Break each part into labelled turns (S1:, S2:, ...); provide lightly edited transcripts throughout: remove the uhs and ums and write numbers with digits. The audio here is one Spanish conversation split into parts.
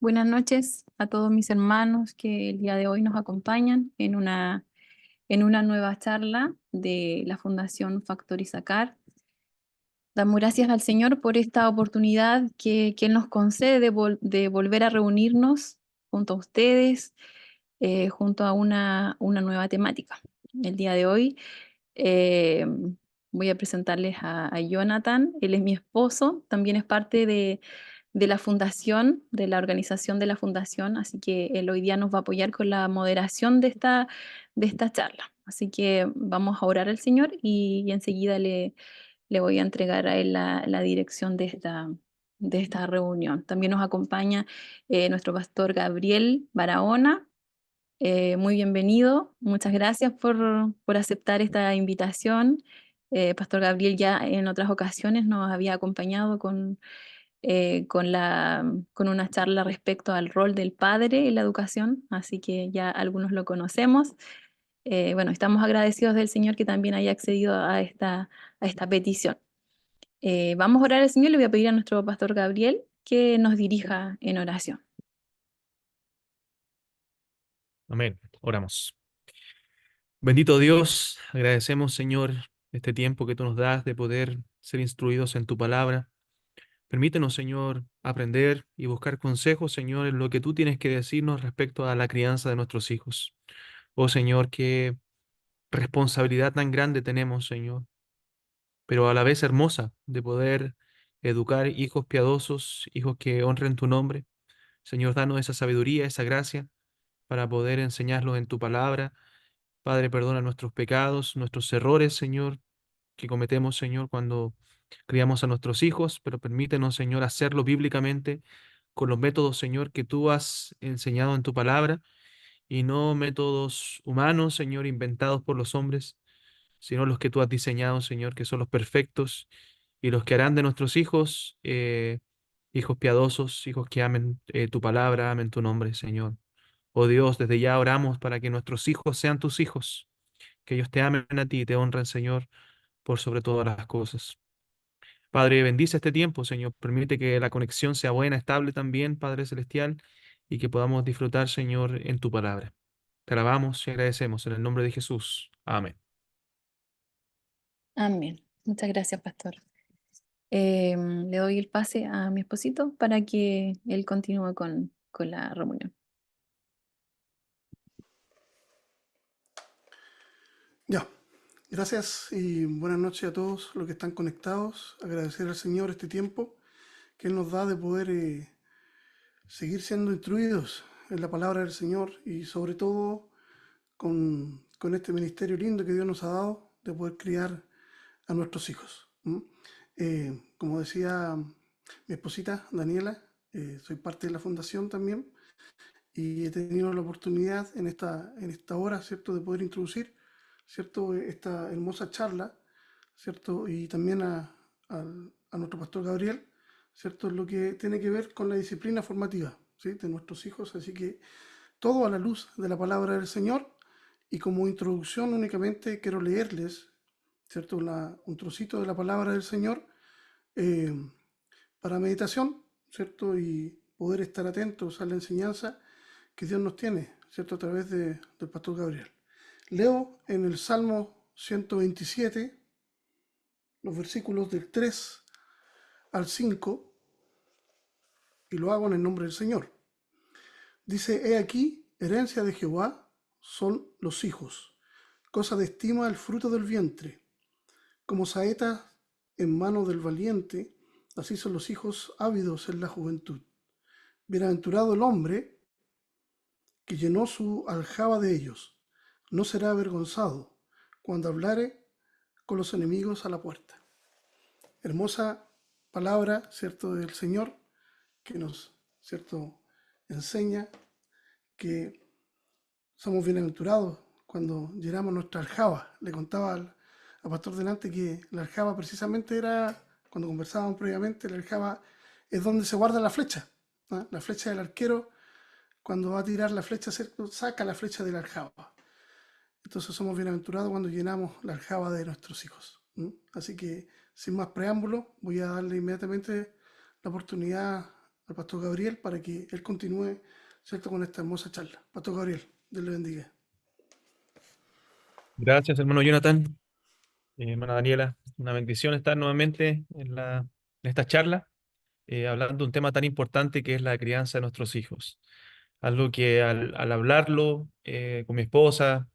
S1: Buenas noches a todos mis hermanos que el día de hoy nos acompañan en una nueva charla de la Fundación Factor Issacar. Damos gracias al Señor por esta oportunidad que Él nos concede de volver a reunirnos junto a ustedes, junto a una nueva temática. El día de hoy eh, voy a presentarles a Jonathan. Él es mi esposo, también es parte de la fundación, de la organización de la fundación, así que él hoy día nos va a apoyar con la moderación de esta charla. Así que vamos a orar al Señor y enseguida le voy a entregar a él la dirección de esta reunión. También nos acompaña nuestro pastor Gabriel Barahona. Muy bienvenido, muchas gracias por aceptar esta invitación. Pastor Gabriel ya en otras ocasiones nos había acompañado con una charla respecto al rol del padre en la educación, así que ya algunos lo conocemos. Bueno, estamos agradecidos del Señor que también haya accedido a esta petición. Vamos a orar al Señor, le voy a pedir a nuestro pastor Gabriel que nos dirija en oración.
S2: Amén. Oramos. Bendito Dios, agradecemos, Señor, este tiempo que tú nos das de poder ser instruidos en tu palabra. Permítenos, Señor, aprender y buscar consejos, Señor, en lo que tú tienes que decirnos respecto a la crianza de nuestros hijos. Oh, Señor, qué responsabilidad tan grande tenemos, Señor, pero a la vez hermosa de poder educar hijos piadosos, hijos que honren tu nombre. Señor, danos esa sabiduría, esa gracia para poder enseñarlos en tu palabra. Padre, perdona nuestros pecados, nuestros errores, Señor, que cometemos, Señor, cuando criamos a nuestros hijos, pero permítenos, Señor, hacerlo bíblicamente con los métodos, Señor, que tú has enseñado en tu palabra y no métodos humanos, Señor, inventados por los hombres, sino los que tú has diseñado, Señor, que son los perfectos y los que harán de nuestros hijos hijos piadosos, hijos que amen tu palabra, amen tu nombre, Señor. Oh Dios, desde ya oramos para que nuestros hijos sean tus hijos, que ellos te amen a ti y te honren, Señor, por sobre todas las cosas. Padre, bendice este tiempo, Señor. Permite que la conexión sea buena, estable también, Padre Celestial, y que podamos disfrutar, Señor, en tu palabra. Te alabamos y agradecemos en el nombre de Jesús. Amén.
S1: Amén. Muchas gracias, pastor. Le doy el pase a mi esposito para que él continúe con la reunión.
S3: Ya, gracias y buenas noches a todos los que están conectados. Agradecer al Señor este tiempo que Él nos da de poder seguir siendo instruidos en la palabra del Señor y sobre todo con este ministerio lindo que Dios nos ha dado de poder criar a nuestros hijos. Como decía mi esposita Daniela, soy parte de la fundación también y he tenido la oportunidad en esta hora, ¿cierto?, de poder introducir, ¿cierto?, esta hermosa charla, ¿cierto?, y también a nuestro pastor Gabriel, ¿cierto?, lo que tiene que ver con la disciplina formativa, ¿sí?, de nuestros hijos. Así que todo a la luz de la palabra del Señor, y como introducción únicamente quiero leerles, ¿cierto?, un trocito de la palabra del Señor eh, para meditación, ¿cierto?, y poder estar atentos a la enseñanza que Dios nos tiene, ¿cierto?, a través del pastor Gabriel. Leo en el Salmo 127, los versículos del 3 al 5, y lo hago en el nombre del Señor. Dice: He aquí, herencia de Jehová son los hijos, cosa de estima el fruto del vientre. Como saetas en mano del valiente, así son los hijos ávidos en la juventud. Bienaventurado el hombre que llenó su aljaba de ellos. No será avergonzado cuando hablare con los enemigos a la puerta. Hermosa palabra, ¿cierto?, del Señor, que nos, ¿cierto?, enseña que somos bienaventurados cuando llenamos nuestra aljaba. Le contaba al pastor delante que la aljaba precisamente era, cuando conversábamos previamente, la aljaba es donde se guarda la flecha, ¿no? La flecha del arquero, cuando va a tirar la flecha, ¿cierto?, saca la flecha de la aljaba. Entonces somos bienaventurados cuando llenamos la aljaba de nuestros hijos. Así que, sin más preámbulo, voy a darle inmediatamente la oportunidad al Pastor Gabriel para que él continúe, ¿cierto?, con esta hermosa charla. Pastor Gabriel, Dios le bendiga.
S2: Gracias, hermano Jonathan, hermana Daniela. Una bendición estar nuevamente en esta charla, hablando de un tema tan importante que es la crianza de nuestros hijos. Algo que al hablarlo con mi esposa,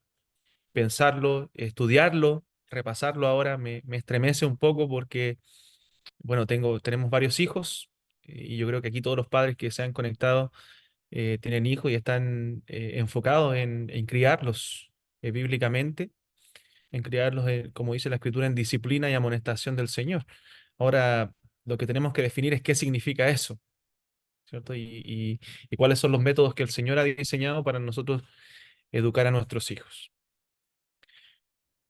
S2: pensarlo, estudiarlo, repasarlo ahora, me estremece un poco porque, bueno, tenemos varios hijos y yo creo que aquí todos los padres que se han conectado tienen hijos y están enfocados en criarlos bíblicamente, en criarlos, como dice la Escritura, en disciplina y amonestación del Señor. Ahora, lo que tenemos que definir es qué significa eso, ¿cierto? Y cuáles son los métodos que el Señor ha diseñado para nosotros educar a nuestros hijos.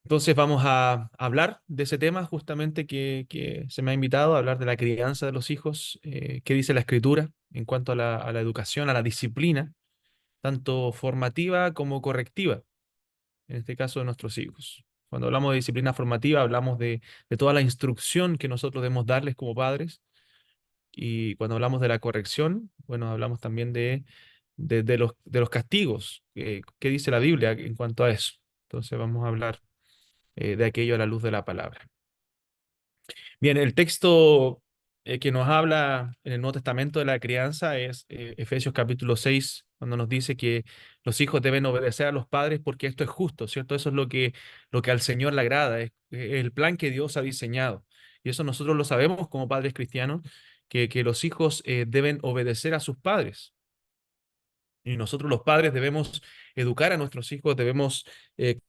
S2: Entonces vamos a hablar de ese tema justamente que se me ha invitado a hablar de la crianza de los hijos, qué dice la Escritura en cuanto a la educación, a la disciplina, tanto formativa como correctiva, en este caso de nuestros hijos. Cuando hablamos de disciplina formativa, hablamos de toda la instrucción que nosotros debemos darles como padres. Y cuando hablamos de la corrección, bueno, hablamos también de los castigos. ¿Qué dice la Biblia en cuanto a eso? Entonces vamos a hablar de aquello a la luz de la palabra. Bien, el texto que nos habla en el Nuevo Testamento de la crianza es Efesios capítulo 6, cuando nos dice que los hijos deben obedecer a los padres porque esto es justo, ¿cierto? Eso es lo que al Señor le agrada, es el plan que Dios ha diseñado. Y eso nosotros lo sabemos como padres cristianos, que los hijos deben obedecer a sus padres. Y nosotros los padres debemos educar a nuestros hijos, debemos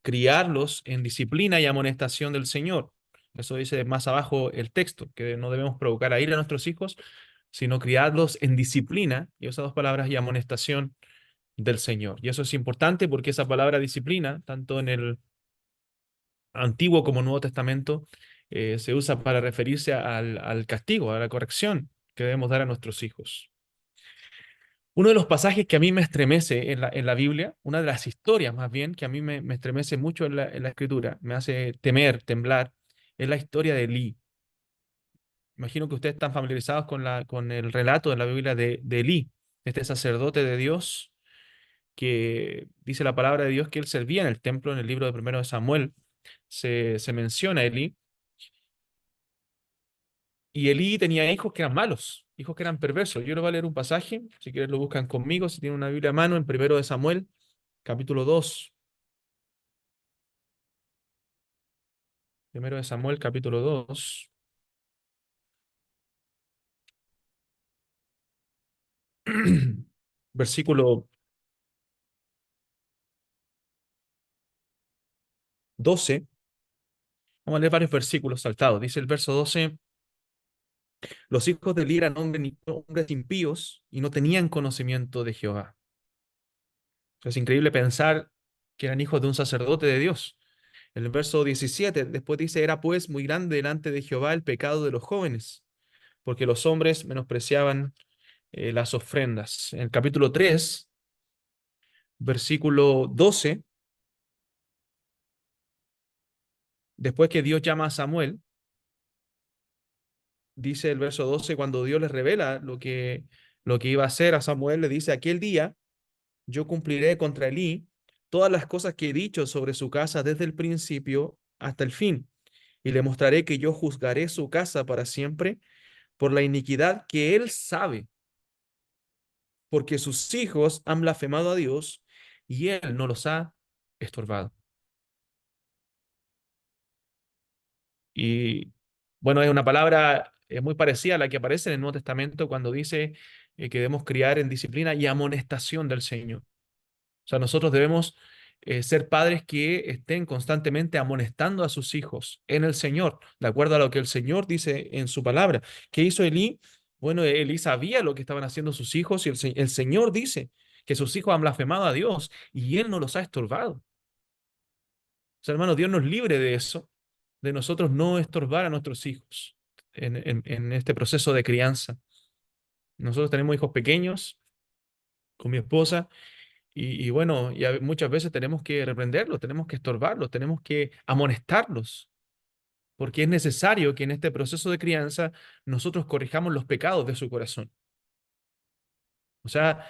S2: criarlos en disciplina y amonestación del Señor. Eso dice más abajo el texto, que no debemos provocar a ira a nuestros hijos, sino criarlos en disciplina, y esas dos palabras, y amonestación del Señor. Y eso es importante porque esa palabra disciplina, tanto en el Antiguo como Nuevo Testamento, se usa para referirse al castigo, a la corrección que debemos dar a nuestros hijos. Uno de los pasajes que a mí me estremece en la Biblia, una de las historias más bien, que a mí me estremece mucho en la Escritura, me hace temer, temblar, es la historia de Elí. Imagino que ustedes están familiarizados con el relato de la Biblia de Elí, este sacerdote de Dios, que dice la palabra de Dios que él servía en el templo. En el libro de Primero de Samuel se menciona a Elí, y Elí tenía hijos que eran malos, hijos que eran perversos. Yo les voy a leer un pasaje, si quieren lo buscan conmigo, si tienen una Biblia a mano, en Primero de Samuel, capítulo 2. Primero de Samuel, capítulo 2, versículo 12. Vamos a leer varios versículos saltados. Dice el verso 12: los hijos de Eli eran hombres impíos y no tenían conocimiento de Jehová. Es increíble pensar que eran hijos de un sacerdote de Dios. En el verso 17, después dice: era pues muy grande delante de Jehová el pecado de los jóvenes, porque los hombres menospreciaban las ofrendas. En el capítulo 3, versículo 12, después que Dios llama a Samuel, dice el verso 12, cuando Dios le revela lo que iba a hacer a Samuel, le dice: aquel día yo cumpliré contra Elí todas las cosas que he dicho sobre su casa desde el principio hasta el fin, y le mostraré que yo juzgaré su casa para siempre por la iniquidad que él sabe, porque sus hijos han blasfemado a Dios y él no los ha estorbado. Y bueno, es una palabra muy parecida a la que aparece en el Nuevo Testamento cuando dice que debemos criar en disciplina y amonestación del Señor. O sea, nosotros debemos ser padres que estén constantemente amonestando a sus hijos en el Señor, de acuerdo a lo que el Señor dice en su palabra. ¿Qué hizo Elí? Bueno, Elí sabía lo que estaban haciendo sus hijos y el Señor dice que sus hijos han blasfemado a Dios y Él no los ha estorbado. O sea, hermano, Dios nos libre de eso, de nosotros no estorbar a nuestros hijos en este proceso de crianza. Nosotros tenemos hijos pequeños con mi esposa. Y bueno, muchas veces tenemos que reprenderlos, tenemos que estorbarlos, tenemos que amonestarlos, porque es necesario que en este proceso de crianza nosotros corrijamos los pecados de su corazón. O sea,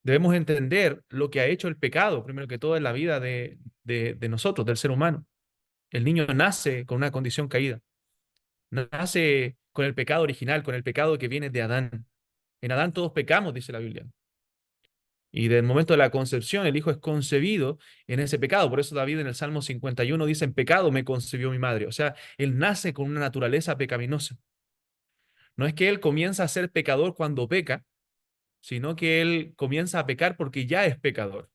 S2: debemos entender lo que ha hecho el pecado, primero que todo, en la vida de nosotros, del ser humano. El niño nace con una condición caída, nace con el pecado original, con el pecado que viene de Adán. En Adán todos pecamos, dice la Biblia. Y del momento de la concepción, el hijo es concebido en ese pecado. Por eso David en el Salmo 51 dice, en pecado me concibió mi madre. O sea, él nace con una naturaleza pecaminosa. No es que él comienza a ser pecador cuando peca, sino que él comienza a pecar porque ya es pecador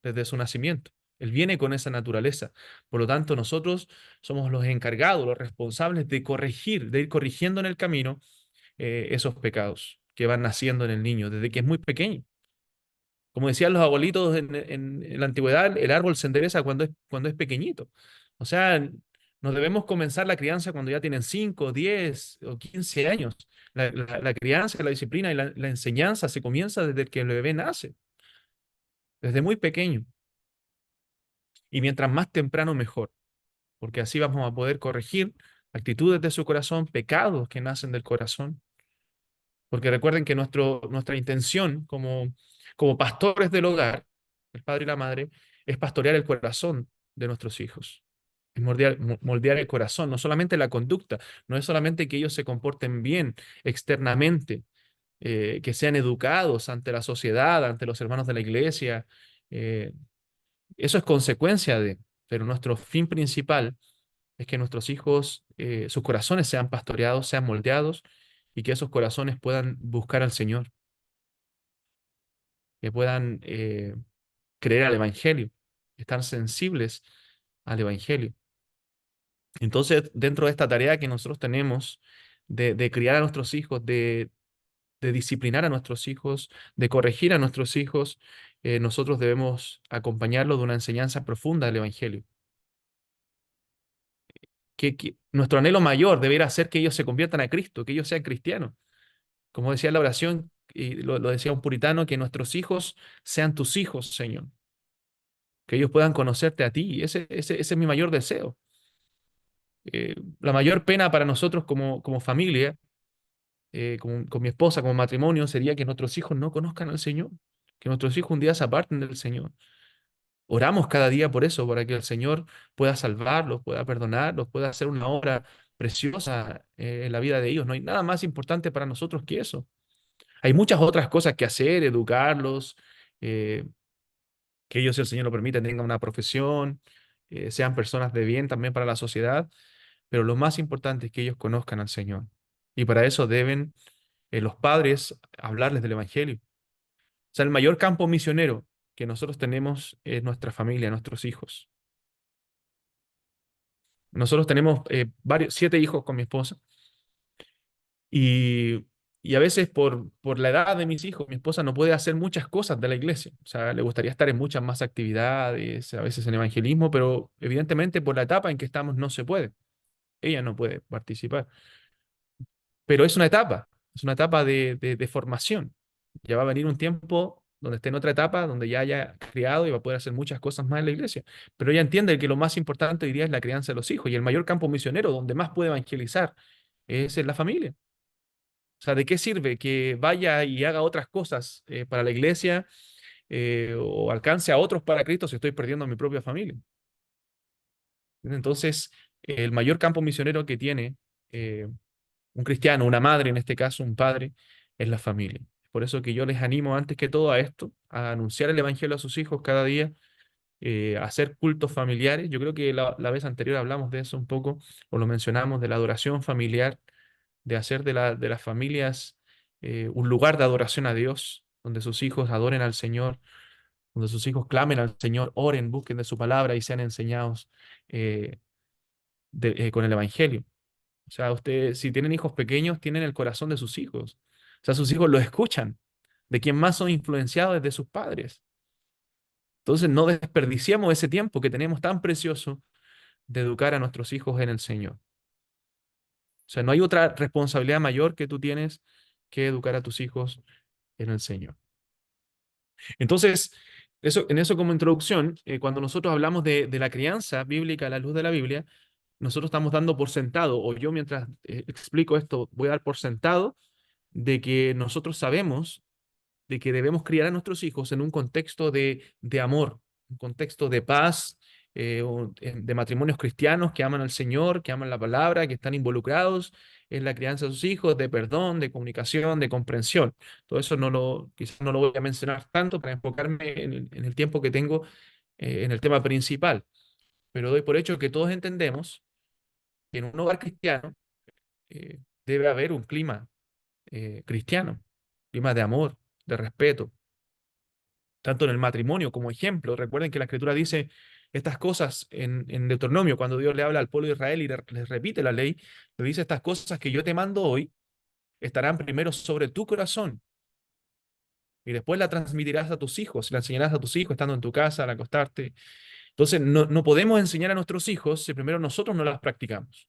S2: desde su nacimiento. Él viene con esa naturaleza. Por lo tanto, nosotros somos los encargados, los responsables de corregir, de ir corrigiendo en el camino esos pecados que van naciendo en el niño desde que es muy pequeño. Como decían los abuelitos en la antigüedad, el árbol se endereza cuando es pequeñito. O sea, no debemos comenzar la crianza cuando ya tienen 5, 10 o 15 años. La crianza, la disciplina y la enseñanza se comienza desde que el bebé nace, desde muy pequeño. Y mientras más temprano, mejor, porque así vamos a poder corregir actitudes de su corazón, pecados que nacen del corazón. Porque recuerden que nuestra intención como pastores del hogar, el padre y la madre, es pastorear el corazón de nuestros hijos. Es moldear el corazón, no solamente la conducta, no es solamente que ellos se comporten bien externamente, que sean educados ante la sociedad, ante los hermanos de la iglesia. eh, Eso es consecuencia de, pero nuestro fin principal es que nuestros hijos, sus corazones sean pastoreados, sean moldeados y que esos corazones puedan buscar al Señor, que puedan creer al Evangelio, estar sensibles al Evangelio. Entonces, dentro de esta tarea que nosotros tenemos de criar a nuestros hijos, de disciplinar a nuestros hijos, de corregir a nuestros hijos, nosotros debemos acompañarlos de una enseñanza profunda del Evangelio. Nuestro anhelo mayor debería ser que ellos se conviertan a Cristo, que ellos sean cristianos. Como decía la oración, y lo decía un puritano, que nuestros hijos sean tus hijos, Señor. Que ellos puedan conocerte a ti. Ese es mi mayor deseo. La mayor pena para nosotros como familia, con mi esposa, como matrimonio, sería que nuestros hijos no conozcan al Señor. Que nuestros hijos un día se aparten del Señor. Oramos cada día por eso, para que el Señor pueda salvarlos, pueda perdonarlos, pueda hacer una obra preciosa en la vida de ellos. No hay nada más importante para nosotros que eso. Hay muchas otras cosas que hacer, educarlos, eh, que ellos, si el Señor lo permite, tengan una profesión, sean personas de bien también para la sociedad, pero lo más importante es que ellos conozcan al Señor. Y para eso deben los padres hablarles del Evangelio. O sea, el mayor campo misionero que nosotros tenemos es nuestra familia, nuestros hijos. Nosotros tenemos 7 hijos con mi esposa y, y a veces por la edad de mis hijos, mi esposa no puede hacer muchas cosas de la iglesia. O sea, le gustaría estar en muchas más actividades, a veces en evangelismo, pero evidentemente por la etapa en que estamos no se puede. Ella no puede participar. Pero es una etapa de formación. Ya va a venir un tiempo donde esté en otra etapa, donde ya haya criado y va a poder hacer muchas cosas más en la iglesia. Pero ella entiende que lo más importante hoy día es la crianza de los hijos y el mayor campo misionero donde más puede evangelizar es en la familia. O sea, ¿de qué sirve que vaya y haga otras cosas para la iglesia o alcance a otros para Cristo si estoy perdiendo a mi propia familia? Entonces, el mayor campo misionero que tiene eh, un cristiano, una madre, en este caso un padre, es la familia. Por eso que yo les animo antes que todo a esto, a anunciar el evangelio a sus hijos cada día, a hacer cultos familiares. Yo creo que la vez anterior hablamos de eso un poco, o lo mencionamos, de la adoración familiar, de hacer de las familias un lugar de adoración a Dios, donde sus hijos adoren al Señor, donde sus hijos clamen al Señor, oren, busquen de su palabra y sean enseñados eh, con el evangelio. O sea, ustedes, si tienen hijos pequeños, tienen el corazón de sus hijos. O sea, sus hijos lo escuchan. De quien más son influenciados es de sus padres. Entonces, no desperdiciemos ese tiempo que tenemos tan precioso de educar a nuestros hijos en el Señor. O sea, no hay otra responsabilidad mayor que tú tienes que educar a tus hijos en el Señor. Entonces, en eso como introducción, cuando nosotros hablamos de la crianza bíblica a la luz de la Biblia, nosotros estamos dando por sentado, o yo mientras explico esto, voy a dar por sentado de que nosotros sabemos de que debemos criar a nuestros hijos en un contexto de amor, un contexto de paz, de matrimonios cristianos que aman al Señor, que aman la palabra, que están involucrados en la crianza de sus hijos, de perdón, de comunicación, de comprensión. Todo eso quizás no lo voy a mencionar tanto para enfocarme en el tiempo que tengo en el tema principal, pero doy por hecho que todos entendemos que en un hogar cristiano debe haber un clima cristiano, clima de amor, de respeto, tanto en el matrimonio como ejemplo. Recuerden que la Escritura dice estas cosas en Deuteronomio, cuando Dios le habla al pueblo de Israel y les repite la ley, le dice estas cosas que yo te mando hoy estarán primero sobre tu corazón y después la transmitirás a tus hijos, la enseñarás a tus hijos estando en tu casa, al acostarte. Entonces, no podemos enseñar a nuestros hijos si primero nosotros no las practicamos,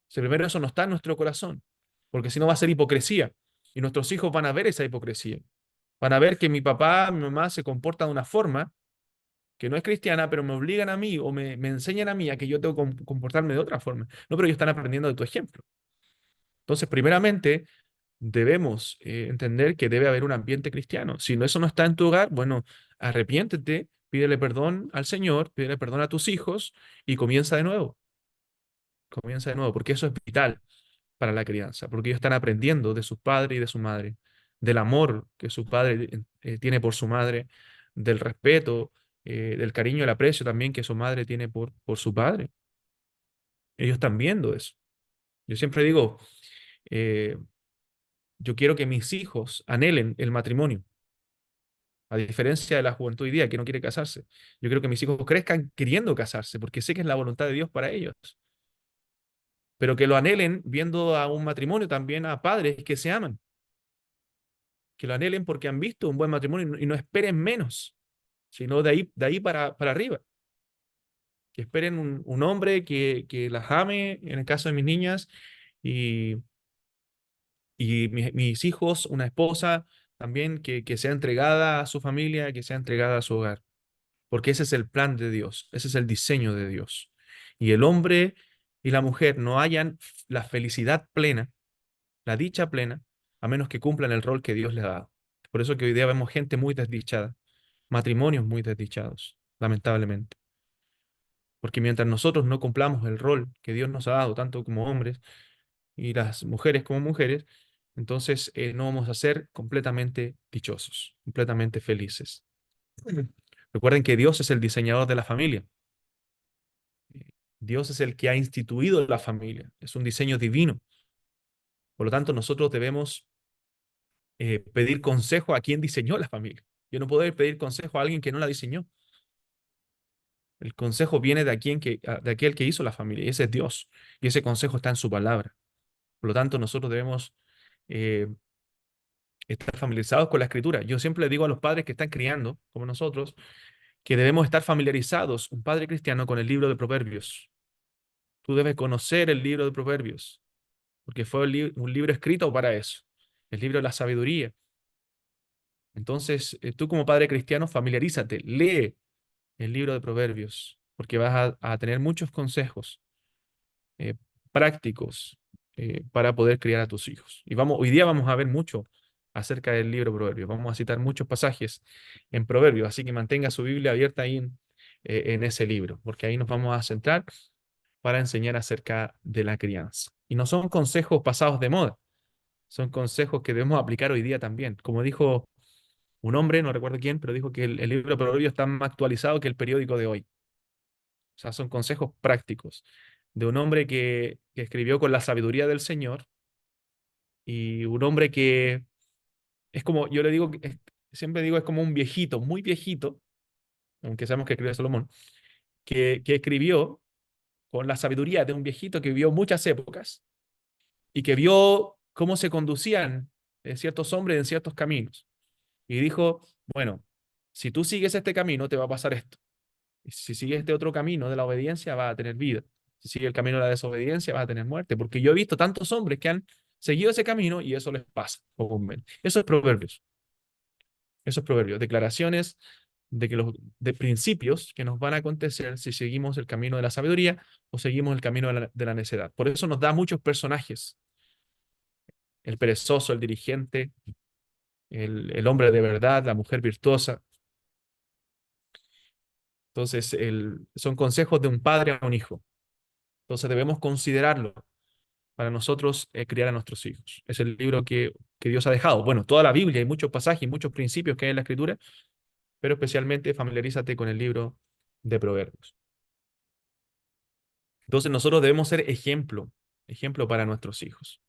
S2: si primero eso no está en nuestro corazón, porque si no va a ser hipocresía y nuestros hijos van a ver esa hipocresía. Van a ver que mi papá, mi mamá se comporta de una forma que no es cristiana, pero me obligan a mí o me enseñan a mí a que yo tengo que comportarme de otra forma. No, pero ellos están aprendiendo de tu ejemplo. Entonces, primeramente, debemos entender que debe haber un ambiente cristiano. Si no, eso no está en tu hogar, bueno, arrepiéntete, pídele perdón al Señor, pídele perdón a tus hijos y comienza de nuevo. Comienza de nuevo, porque eso es vital para la crianza, porque ellos están aprendiendo de su padre y de su madre, del amor que su padre tiene por su madre, del respeto, del cariño y el aprecio también que su madre tiene por su padre. Ellos están viendo eso. Yo siempre digo, eh, yo quiero que mis hijos anhelen el matrimonio, a diferencia de la juventud hoy día que no quiere casarse. Yo quiero que mis hijos crezcan queriendo casarse, porque sé que es la voluntad de Dios para ellos, pero que lo anhelen viendo a un matrimonio también a padres que se aman, que lo anhelen porque han visto un buen matrimonio y no esperen menos, sino de ahí para arriba. Que esperen un hombre que las ame, en el caso de mis niñas, y, y mis hijos, una esposa también que sea entregada a su familia, que sea entregada a su hogar. Porque ese es el plan de Dios, ese es el diseño de Dios. Y el hombre y la mujer no hallan la felicidad plena, la dicha plena, a menos que cumplan el rol que Dios les ha dado. Por eso que hoy día vemos gente muy desdichada, matrimonios muy desdichados, lamentablemente. Porque mientras nosotros no cumplamos el rol que Dios nos ha dado, tanto como hombres y las mujeres como mujeres, entonces no vamos a ser completamente dichosos, completamente felices. Recuerden que Dios es el diseñador de la familia. Dios es el que ha instituido la familia. Es un diseño divino. Por lo tanto, nosotros debemos pedir consejo a quien diseñó la familia. Yo no puedo pedir consejo a alguien que no la diseñó. El consejo viene de aquel que hizo la familia, y ese es Dios. Y ese consejo está en su palabra. Por lo tanto, nosotros debemos eh, estar familiarizados con la escritura. Yo siempre le digo a los padres que están criando, como nosotros, que debemos estar familiarizados, un padre cristiano, con el libro de Proverbios. Tú debes conocer el libro de Proverbios, porque fue un libro escrito para eso, el libro de la sabiduría. Entonces, tú como padre cristiano, familiarízate, lee el libro de Proverbios, porque vas a tener muchos consejos eh, prácticos para poder criar a tus hijos. Y hoy día vamos a ver mucho acerca del libro de Proverbios. Vamos a citar muchos pasajes en Proverbios, así que mantenga su Biblia abierta ahí en ese libro, porque ahí nos vamos a centrar para enseñar acerca de la crianza. Y no son consejos pasados de moda, son consejos que debemos aplicar hoy día también. Como dijo un hombre, no recuerdo quién, pero dijo que el libro de Proverbios está más actualizado que el periódico de hoy. O sea, son consejos prácticos de un hombre que escribió con la sabiduría del Señor y un hombre que es como, yo le digo, siempre digo, es como un viejito, muy viejito, aunque sabemos que escribió Salomón, que escribió con la sabiduría de un viejito que vivió muchas épocas y que vio cómo se conducían ciertos hombres en ciertos caminos. Y dijo, bueno, si tú sigues este camino, te va a pasar esto. Y si sigues este otro camino de la obediencia, vas a tener vida. Si sigues el camino de la desobediencia, vas a tener muerte. Porque yo he visto tantos hombres que han seguido ese camino y eso les pasa comúnmente. Eso es Proverbios. Eso es Proverbios. Declaraciones de principios que nos van a acontecer si seguimos el camino de la sabiduría o seguimos el camino de la necedad. Por eso nos da muchos personajes. El perezoso, el dirigente, el hombre de verdad, la mujer virtuosa. Entonces, son consejos de un padre a un hijo. Entonces debemos considerarlo para nosotros criar a nuestros hijos. Es el libro que Dios ha dejado. Bueno, toda la Biblia, hay muchos pasajes, muchos principios que hay en la Escritura, pero especialmente familiarízate con el libro de Proverbios. Entonces nosotros debemos ser ejemplo, ejemplo para nuestros hijos.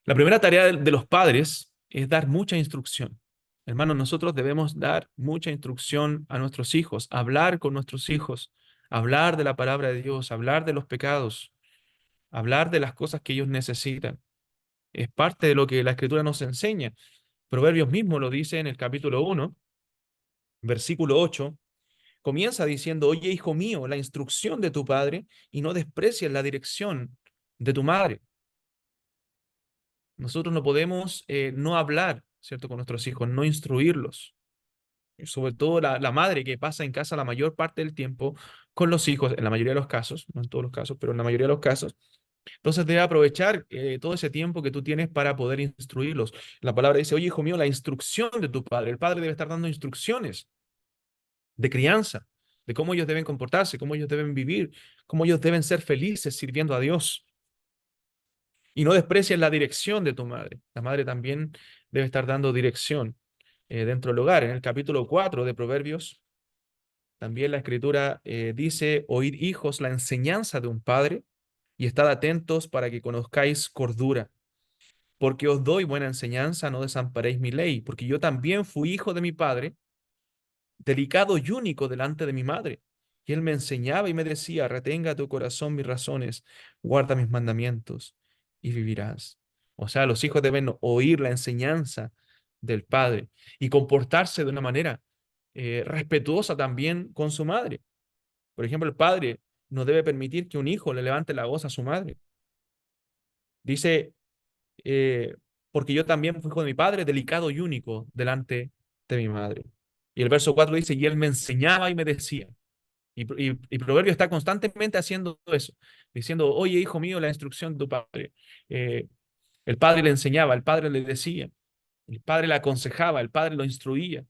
S2: La primera tarea de los padres es dar mucha instrucción. Hermanos, nosotros debemos dar mucha instrucción a nuestros hijos, hablar con nuestros hijos, hablar de la palabra de Dios, hablar de los pecados, hablar de las cosas que ellos necesitan. Es parte de lo que la Escritura nos enseña. Proverbios mismo lo dice en el capítulo 1, versículo 8. Comienza diciendo: oye, hijo mío, la instrucción de tu padre y no desprecies la dirección de tu madre. Nosotros no podemos no hablar, ¿cierto?, con nuestros hijos, no instruirlos. Sobre todo la madre que pasa en casa la mayor parte del tiempo con los hijos, en la mayoría de los casos, no en todos los casos, pero en la mayoría de los casos. Entonces debe aprovechar todo ese tiempo que tú tienes para poder instruirlos. La palabra dice: oye, hijo mío, la instrucción de tu padre. El padre debe estar dando instrucciones de crianza, de cómo ellos deben comportarse, cómo ellos deben vivir, cómo ellos deben ser felices sirviendo a Dios. Y no desprecies la dirección de tu madre. La madre también debe estar dando dirección dentro del hogar. En el capítulo 4 de Proverbios, también la Escritura dice: oíd, hijos, la enseñanza de un padre y estad atentos para que conozcáis cordura. Porque os doy buena enseñanza, no desamparéis mi ley, porque yo también fui hijo de mi padre, delicado y único delante de mi madre. Y él me enseñaba y me decía: retenga tu corazón mis razones, guarda mis mandamientos y vivirás. O sea, los hijos deben oír la enseñanza del padre y comportarse de una manera respetuosa también con su madre. Por ejemplo, el padre no debe permitir que un hijo le levante la voz a su madre. Dice, eh, porque yo también fui hijo de mi padre, delicado y único delante de mi madre. Y el verso 4 dice: y él me enseñaba y me decía. Y Proverbio está constantemente haciendo eso, diciendo: oye, hijo mío, la instrucción de tu padre. Eh, el padre le enseñaba, el padre le decía, el padre le aconsejaba, el padre lo instruía.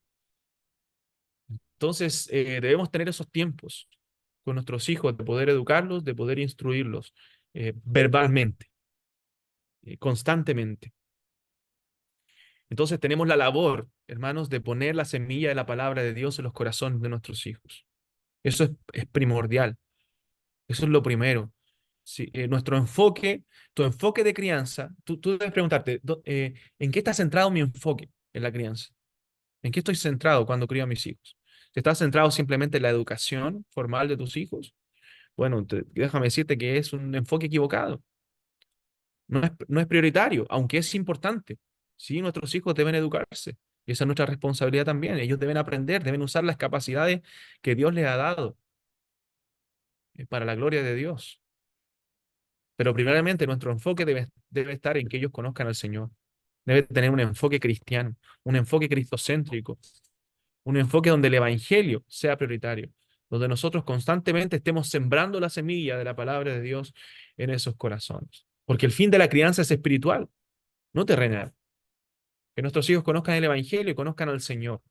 S2: Entonces, debemos tener esos tiempos con nuestros hijos de poder educarlos, de poder instruirlos verbalmente, constantemente. Entonces tenemos la labor, hermanos, de poner la semilla de la palabra de Dios en los corazones de nuestros hijos. Eso es primordial. Eso es lo primero. Sí, nuestro enfoque, tu enfoque de crianza, tú debes preguntarte: ¿en qué está centrado mi enfoque en la crianza? ¿En qué estoy centrado cuando crío a mis hijos? ¿Estás centrado simplemente en la educación formal de tus hijos? Bueno, déjame decirte que es un enfoque equivocado. No es prioritario, aunque es importante. Sí, nuestros hijos deben educarse. Y esa es nuestra responsabilidad también. Ellos deben aprender, deben usar las capacidades que Dios les ha dado para la gloria de Dios. Pero primeramente nuestro enfoque debe estar en que ellos conozcan al Señor. Debe tener un enfoque cristiano, un enfoque cristocéntrico, un enfoque donde el evangelio sea prioritario, donde nosotros constantemente estemos sembrando la semilla de la palabra de Dios en esos corazones. Porque el fin de la crianza es espiritual, no terrenal. Que nuestros hijos conozcan el evangelio y conozcan al Señor.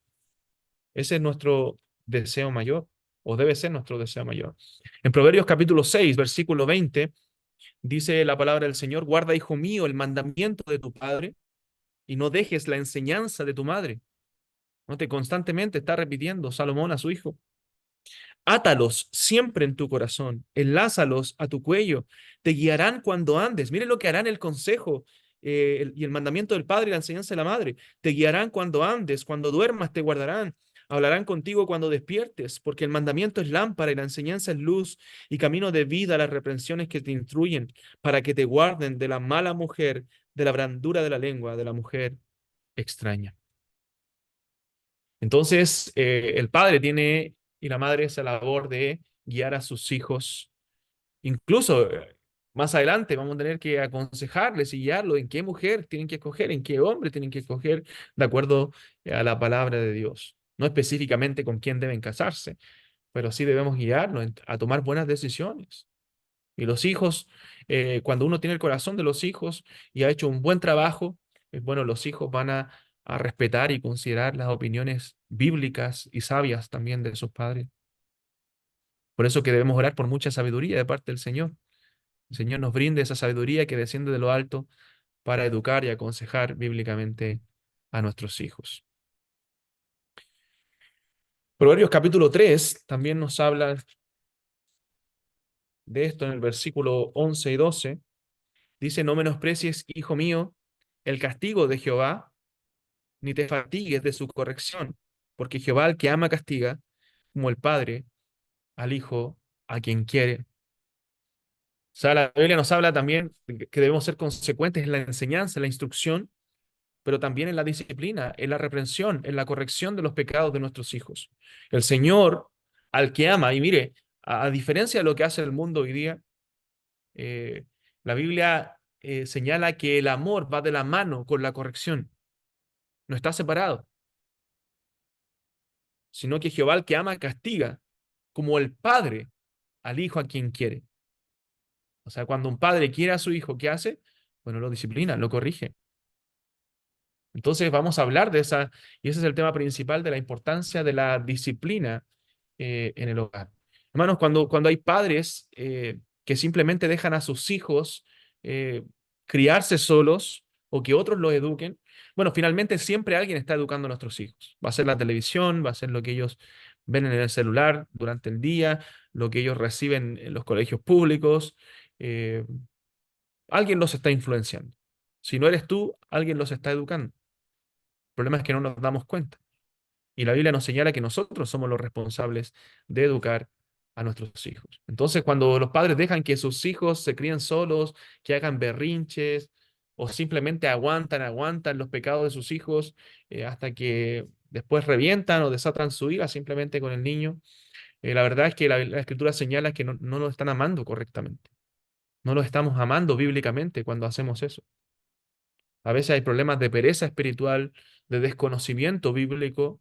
S2: Ese es nuestro deseo mayor, o debe ser nuestro deseo mayor. En Proverbios capítulo 6, versículo 20, dice la palabra del Señor: guarda, hijo mío, el mandamiento de tu padre y no dejes la enseñanza de tu madre. Note, constantemente está repitiendo Salomón a su hijo: átalos siempre en tu corazón, enlázalos a tu cuello, te guiarán cuando andes. Mire lo que harán el consejo y el mandamiento del padre y la enseñanza de la madre. Te guiarán cuando andes, cuando duermas te guardarán. Hablarán contigo cuando despiertes, porque el mandamiento es lámpara y la enseñanza es luz y camino de vida, las reprensiones que te instruyen, para que te guarden de la mala mujer, de la brandura de la lengua, de la mujer extraña. Entonces, el padre tiene y la madre esa labor de guiar a sus hijos. Incluso más adelante vamos a tener que aconsejarles y guiarlos en qué mujer tienen que escoger, en qué hombre tienen que escoger de acuerdo a la palabra de Dios. No específicamente con quién deben casarse, pero sí debemos guiarlos a tomar buenas decisiones. Y los hijos, cuando uno tiene el corazón de los hijos y ha hecho un buen trabajo, bueno, los hijos van a respetar y considerar las opiniones bíblicas y sabias también de sus padres. Por eso que debemos orar por mucha sabiduría de parte del Señor. El Señor nos brinde esa sabiduría que desciende de lo alto para educar y aconsejar bíblicamente a nuestros hijos. Proverbios capítulo 3 también nos habla de esto en el versículo 11 y 12. Dice: no menosprecies, hijo mío, el castigo de Jehová, ni te fatigues de su corrección, porque Jehová al que ama castiga, como el padre al hijo a quien quiere. O sea, la Biblia nos habla también de que debemos ser consecuentes en la enseñanza, en la instrucción, pero también en la disciplina, en la reprensión, en la corrección de los pecados de nuestros hijos. El Señor al que ama, y mire, a diferencia de lo que hace el mundo hoy día, eh, la Biblia señala que el amor va de la mano con la corrección, no está separado, sino que Jehová al que ama castiga, como el padre al hijo a quien quiere. O sea, cuando un padre quiere a su hijo, ¿qué hace? Bueno, lo disciplina, lo corrige. Entonces vamos a hablar de esa, y ese es el tema principal de la importancia de la disciplina en el hogar. Hermanos, cuando hay padres que simplemente dejan a sus hijos eh, criarse solos o que otros los eduquen, bueno, finalmente siempre alguien está educando a nuestros hijos. Va a ser la televisión, va a ser lo que ellos ven en el celular durante el día, lo que ellos reciben en los colegios públicos. eh, Alguien los está influenciando. Si no eres tú, alguien los está educando. El problema es que no nos damos cuenta. Y la Biblia nos señala que nosotros somos los responsables de educar a nuestros hijos. Entonces, cuando los padres dejan que sus hijos se críen solos, que hagan berrinches, o simplemente aguantan los pecados de sus hijos hasta que después revientan o desatan su ira simplemente con el niño, la verdad es que la Escritura señala que no lo están amando correctamente. No lo estamos amando bíblicamente cuando hacemos eso. A veces hay problemas de pereza espiritual, de desconocimiento bíblico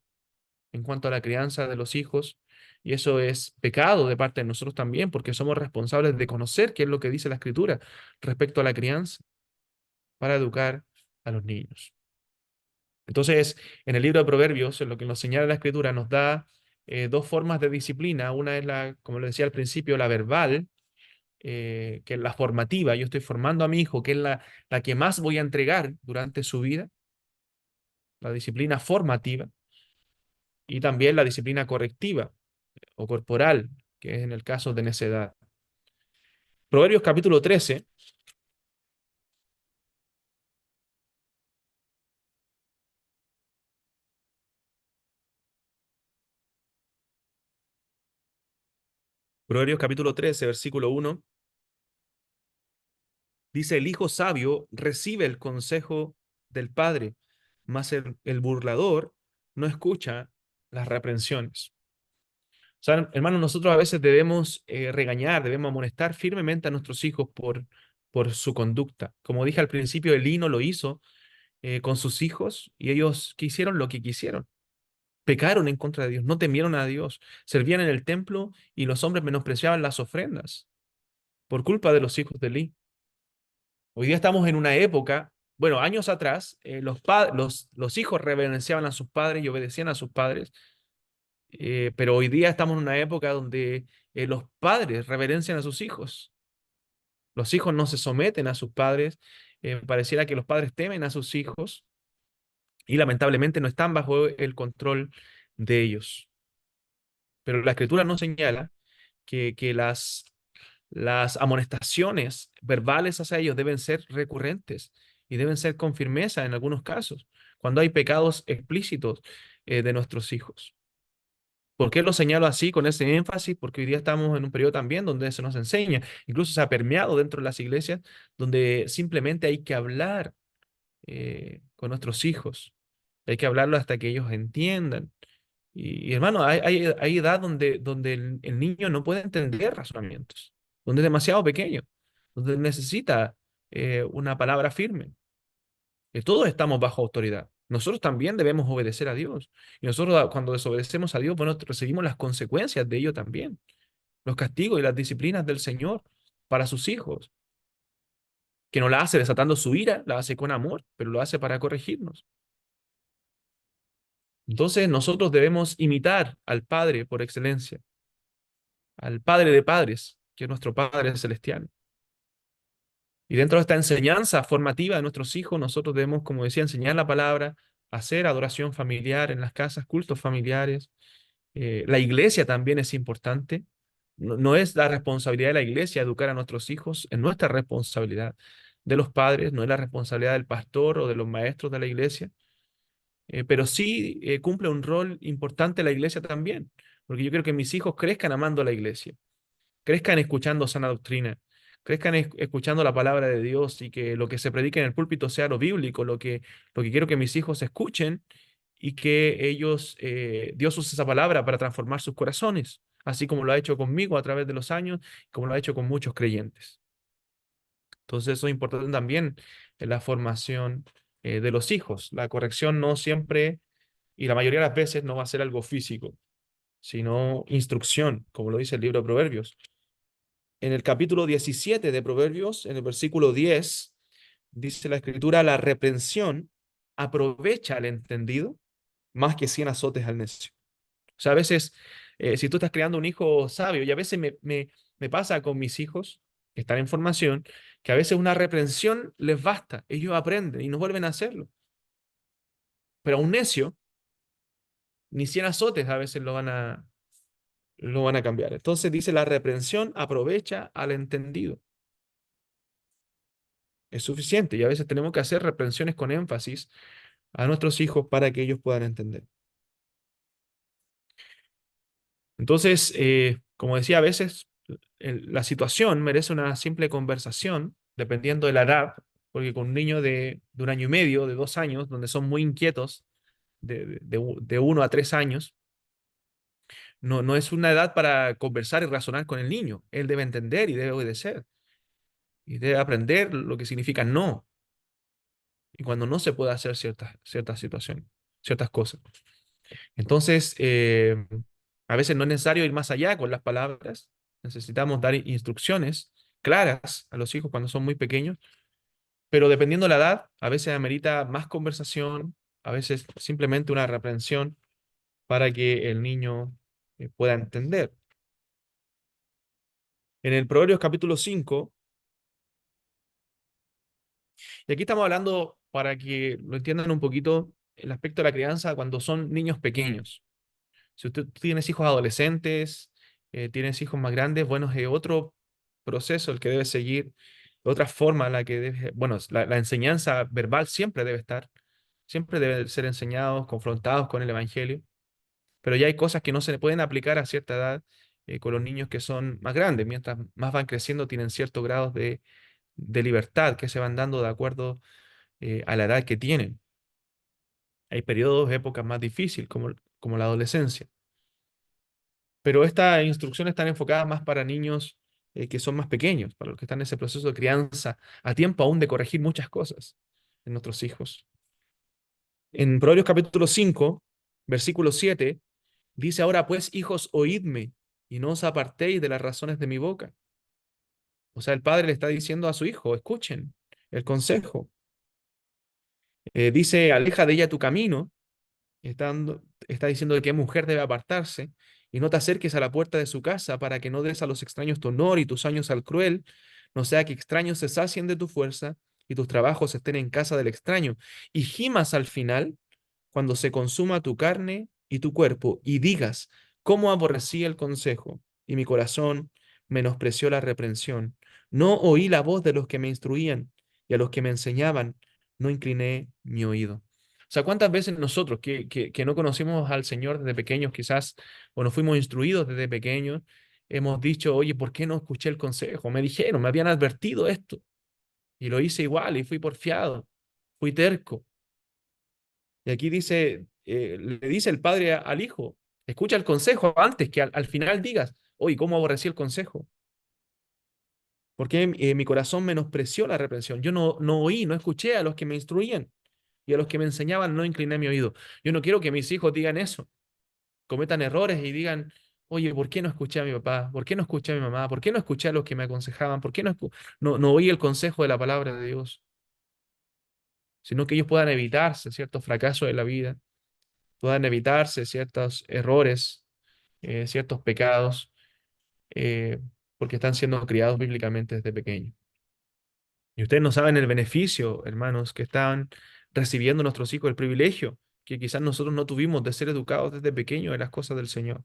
S2: en cuanto a la crianza de los hijos, y eso es pecado de parte de nosotros también, porque somos responsables de conocer qué es lo que dice la Escritura respecto a la crianza para educar a los niños. Entonces, en el libro de Proverbios, en lo que nos señala la Escritura, nos da dos formas de disciplina. Una es la, como le decía al principio, la verbal, que es la formativa. Yo estoy formando a mi hijo, que es la que más voy a entregar durante su vida, la disciplina formativa, y también la disciplina correctiva o corporal, que es en el caso de necedad. Proverbios capítulo 13, Proverbios capítulo 13, versículo 1, dice: el hijo sabio recibe el consejo del padre, mas el burlador no escucha las reprensiones. O sea, hermanos, nosotros a veces debemos regañar, debemos amonestar firmemente a nuestros hijos por su conducta. Como dije al principio, Elí lo hizo con sus hijos y ellos quisieron lo que quisieron. Pecaron en contra de Dios, no temieron a Dios, servían en el templo y los hombres menospreciaban las ofrendas por culpa de los hijos de Elí. Hoy día estamos en una época, bueno, años atrás, los hijos reverenciaban a sus padres y obedecían a sus padres, pero hoy día estamos en una época donde los padres reverencian a sus hijos. Los hijos no se someten a sus padres, pareciera que los padres temen a sus hijos y lamentablemente no están bajo el control de ellos. Pero la Escritura nos señala que las amonestaciones verbales hacia ellos deben ser recurrentes y deben ser con firmeza en algunos casos, cuando hay pecados explícitos de nuestros hijos. ¿Por qué lo señalo así, con ese énfasis? Porque hoy día estamos en un periodo también donde se nos enseña, incluso se ha permeado dentro de las iglesias, donde simplemente hay que hablar con nuestros hijos. Hay que hablarlo hasta que ellos entiendan. Hermano, hay edad donde el niño no puede entender razonamientos, donde es demasiado pequeño, donde necesita una palabra firme. Todos estamos bajo autoridad. Nosotros también debemos obedecer a Dios. Y nosotros cuando desobedecemos a Dios, bueno, recibimos las consecuencias de ello también. Los castigos y las disciplinas del Señor para sus hijos. que no la hace desatando su ira, la hace con amor, pero lo hace para corregirnos. Entonces nosotros debemos imitar al Padre por excelencia, al Padre de padres, que es nuestro Padre celestial. Y dentro de esta enseñanza formativa de nuestros hijos, nosotros debemos, como decía, enseñar la palabra, hacer adoración familiar en las casas, cultos familiares. La iglesia también es importante. No es la responsabilidad de la iglesia educar a nuestros hijos, es nuestra responsabilidad de los padres, no es la responsabilidad del pastor o de los maestros de la iglesia, pero sí cumple un rol importante la iglesia también, porque yo quiero que mis hijos crezcan amando a la iglesia, crezcan escuchando sana doctrina, crezcan escuchando la palabra de Dios y que lo que se predique en el púlpito sea lo bíblico, lo que quiero que mis hijos escuchen y que ellos, Dios use esa palabra para transformar sus corazones, así como lo ha hecho conmigo a través de los años, como lo ha hecho con muchos creyentes. Entonces eso es importante también en la formación de los hijos. La corrección no siempre y la mayoría de las veces no va a ser algo físico, sino instrucción, como lo dice el libro de Proverbios. En el capítulo 17 de Proverbios, en el versículo 10, dice la escritura, la reprensión aprovecha al entendido más que 100 azotes al necio. O sea, a veces, si tú estás creando un hijo sabio, y a veces me pasa con mis hijos que están en formación, que a veces una reprensión les basta, ellos aprenden y no vuelven a hacerlo. Pero a un necio, ni 100 azotes a veces lo van a cambiar. Entonces dice, la reprensión aprovecha al entendido. Es suficiente y a veces tenemos que hacer reprensiones con énfasis a nuestros hijos para que ellos puedan entender. Entonces, como decía, a veces la situación merece una simple conversación, dependiendo de la edad, porque con un niño de 1 año y medio, de 2 años, donde son muy inquietos, de 1 a 3 años, no es una edad para conversar y razonar con el niño. Él debe entender y debe obedecer. Y debe aprender lo que significa no. Y cuando no se puede hacer ciertas situaciones, ciertas cosas. Entonces, a veces no es necesario ir más allá con las palabras. Necesitamos dar instrucciones claras a los hijos cuando son muy pequeños, pero dependiendo de la edad, a veces amerita más conversación, a veces simplemente una reprensión para que el niño pueda entender. En el Proverbios capítulo 5, y aquí estamos hablando para que lo entiendan un poquito, el aspecto de la crianza cuando son niños pequeños. Si usted tienes hijos adolescentes, tienes hijos más grandes, bueno, es otro proceso el que debe seguir, otra forma la que debe, bueno, la enseñanza verbal siempre debe ser enseñados, confrontados con el Evangelio, pero ya hay cosas que no se pueden aplicar a cierta edad con los niños que son más grandes, mientras más van creciendo tienen ciertos grados de libertad que se van dando de acuerdo a la edad que tienen. Hay periodos, épocas más difíciles, como la adolescencia. Pero estas instrucciones están enfocadas más para niños que son más pequeños, para los que están en ese proceso de crianza, a tiempo aún de corregir muchas cosas en nuestros hijos. En Proverbios capítulo 5, versículo 7, dice, ahora pues, hijos, oídme, y no os apartéis de las razones de mi boca. O sea, el padre le está diciendo a su hijo, escuchen el consejo. Dice, aleja de ella tu camino. Está diciendo de qué mujer debe apartarse y no te acerques a la puerta de su casa para que no des a los extraños tu honor y tus años al cruel, no sea que extraños se sacien de tu fuerza y tus trabajos estén en casa del extraño y gimas al final cuando se consuma tu carne y tu cuerpo y digas, cómo aborrecí el consejo y mi corazón menospreció la reprensión. No oí la voz de los que me instruían y a los que me enseñaban no incliné mi oído. O sea, ¿cuántas veces nosotros que no conocimos al Señor desde pequeños, quizás, o no fuimos instruidos desde pequeños, hemos dicho, oye, ¿por qué no escuché el consejo? Me dijeron, me habían advertido esto, y lo hice igual, y fui porfiado, fui terco. Y aquí dice, le dice el padre al hijo, escucha el consejo antes que al final digas, oye, ¿cómo aborrecí el consejo? Porque mi corazón menospreció la reprensión. Yo no oí, no escuché a los que me instruían y a los que me enseñaban no incliné mi oído. Yo no quiero que mis hijos digan eso, cometan errores y digan, Oye, ¿por qué no escuché a mi papá? ¿Por qué no escuché a mi mamá? ¿Por qué no escuché a los que me aconsejaban? ¿Por qué no oí el consejo de la palabra de Dios? Sino que ellos puedan evitarse ciertos fracasos de la vida, puedan evitarse ciertos errores, ciertos pecados, eh, porque están siendo criados bíblicamente desde pequeños. Y ustedes no saben el beneficio, hermanos, que están recibiendo nuestros hijos, el privilegio que quizás nosotros no tuvimos de ser educados desde pequeños en las cosas del Señor.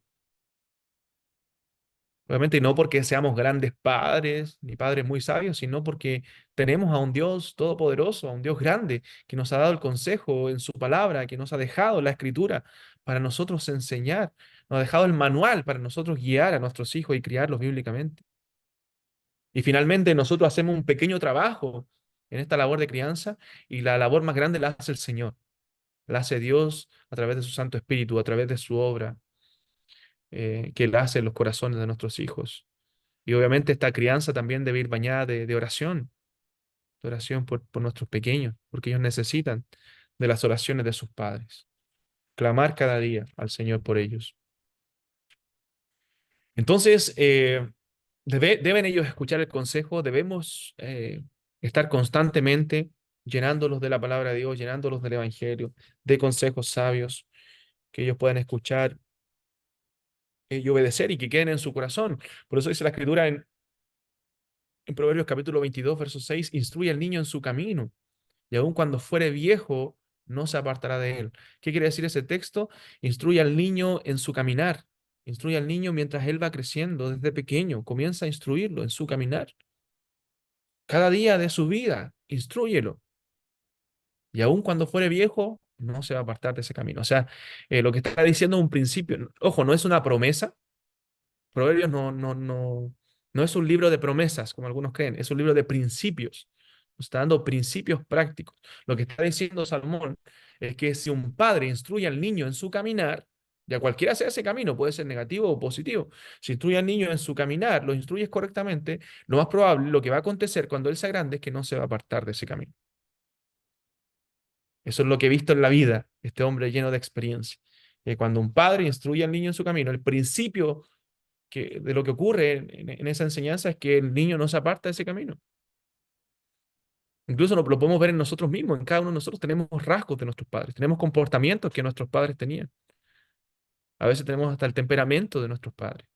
S2: Obviamente, y no porque seamos grandes padres ni padres muy sabios, sino porque tenemos a un Dios todopoderoso, a un Dios grande, que nos ha dado el consejo en su palabra, que nos ha dejado la escritura para nosotros enseñar, nos ha dejado el manual para nosotros guiar a nuestros hijos y criarlos bíblicamente. Y finalmente nosotros hacemos un pequeño trabajo en esta labor de crianza y la labor más grande la hace el Señor, la hace Dios a través de su Santo Espíritu, a través de su obra, que la hace en los corazones de nuestros hijos. Y obviamente esta crianza también debe ir bañada de oración por nuestros pequeños, porque ellos necesitan de las oraciones de sus padres. Clamar cada día al Señor por ellos. Entonces, deben ellos escuchar el consejo, debemos estar constantemente llenándolos de la palabra de Dios, llenándolos del Evangelio, de consejos sabios que ellos puedan escuchar y obedecer y que queden en su corazón. Por eso dice la Escritura en Proverbios capítulo 22, verso 6, instruye al niño en su camino y aun cuando fuere viejo, no se apartará de él. ¿Qué quiere decir ese texto? Instruye al niño en su caminar. Instruye al niño mientras él va creciendo desde pequeño. Comienza a instruirlo en su caminar. Cada día de su vida, instrúyelo. Y aun cuando fuere viejo, no se va a apartar de ese camino. O sea, lo que está diciendo es un principio. Ojo, no es una promesa. Proverbios no es un libro de promesas, como algunos creen, es un libro de principios. Nos está dando principios prácticos. Lo que está diciendo Salomón es que si un padre instruye al niño en su caminar, ya cualquiera sea ese camino, puede ser negativo o positivo. Si instruye al niño en su caminar, lo instruyes correctamente, lo más probable, lo que va a acontecer cuando él sea grande es que no se va a apartar de ese camino. Eso es lo que he visto en la vida, este hombre lleno de experiencia. Cuando un padre instruye al niño en su camino, el principio de lo que ocurre en esa enseñanza es que el niño no se aparta de ese camino. Incluso lo podemos ver en nosotros mismos, en cada uno de nosotros tenemos rasgos de nuestros padres, tenemos comportamientos que nuestros padres tenían. A veces tenemos hasta el temperamento de nuestros padres,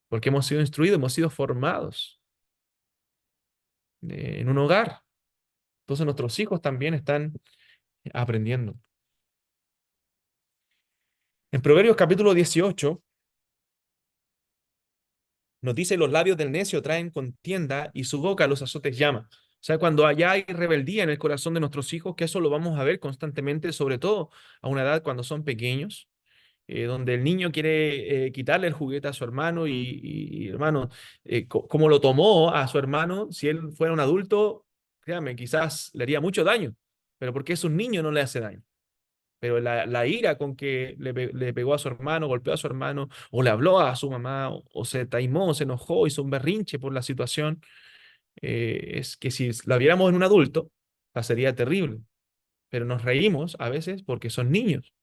S2: porque hemos sido instruidos, hemos sido formados en un hogar. Entonces nuestros hijos también están aprendiendo. En Proverbios capítulo 18 nos dice, los labios del necio traen contienda y su boca los azotes llama. O sea, cuando allá hay rebeldía en el corazón de nuestros hijos, que eso lo vamos a ver constantemente, sobre todo a una edad cuando son pequeños, donde el niño quiere quitarle el juguete a su hermano hermano, como lo tomó a su hermano, si él fuera un adulto, créame, quizás le haría mucho daño, pero porque es un niño no le hace daño. Pero la ira con que le pegó a su hermano, golpeó a su hermano, o le habló a su mamá, o se taimó, se enojó, hizo un berrinche por la situación, es que si la viéramos en un adulto, la sería terrible. Pero nos reímos a veces porque son niños,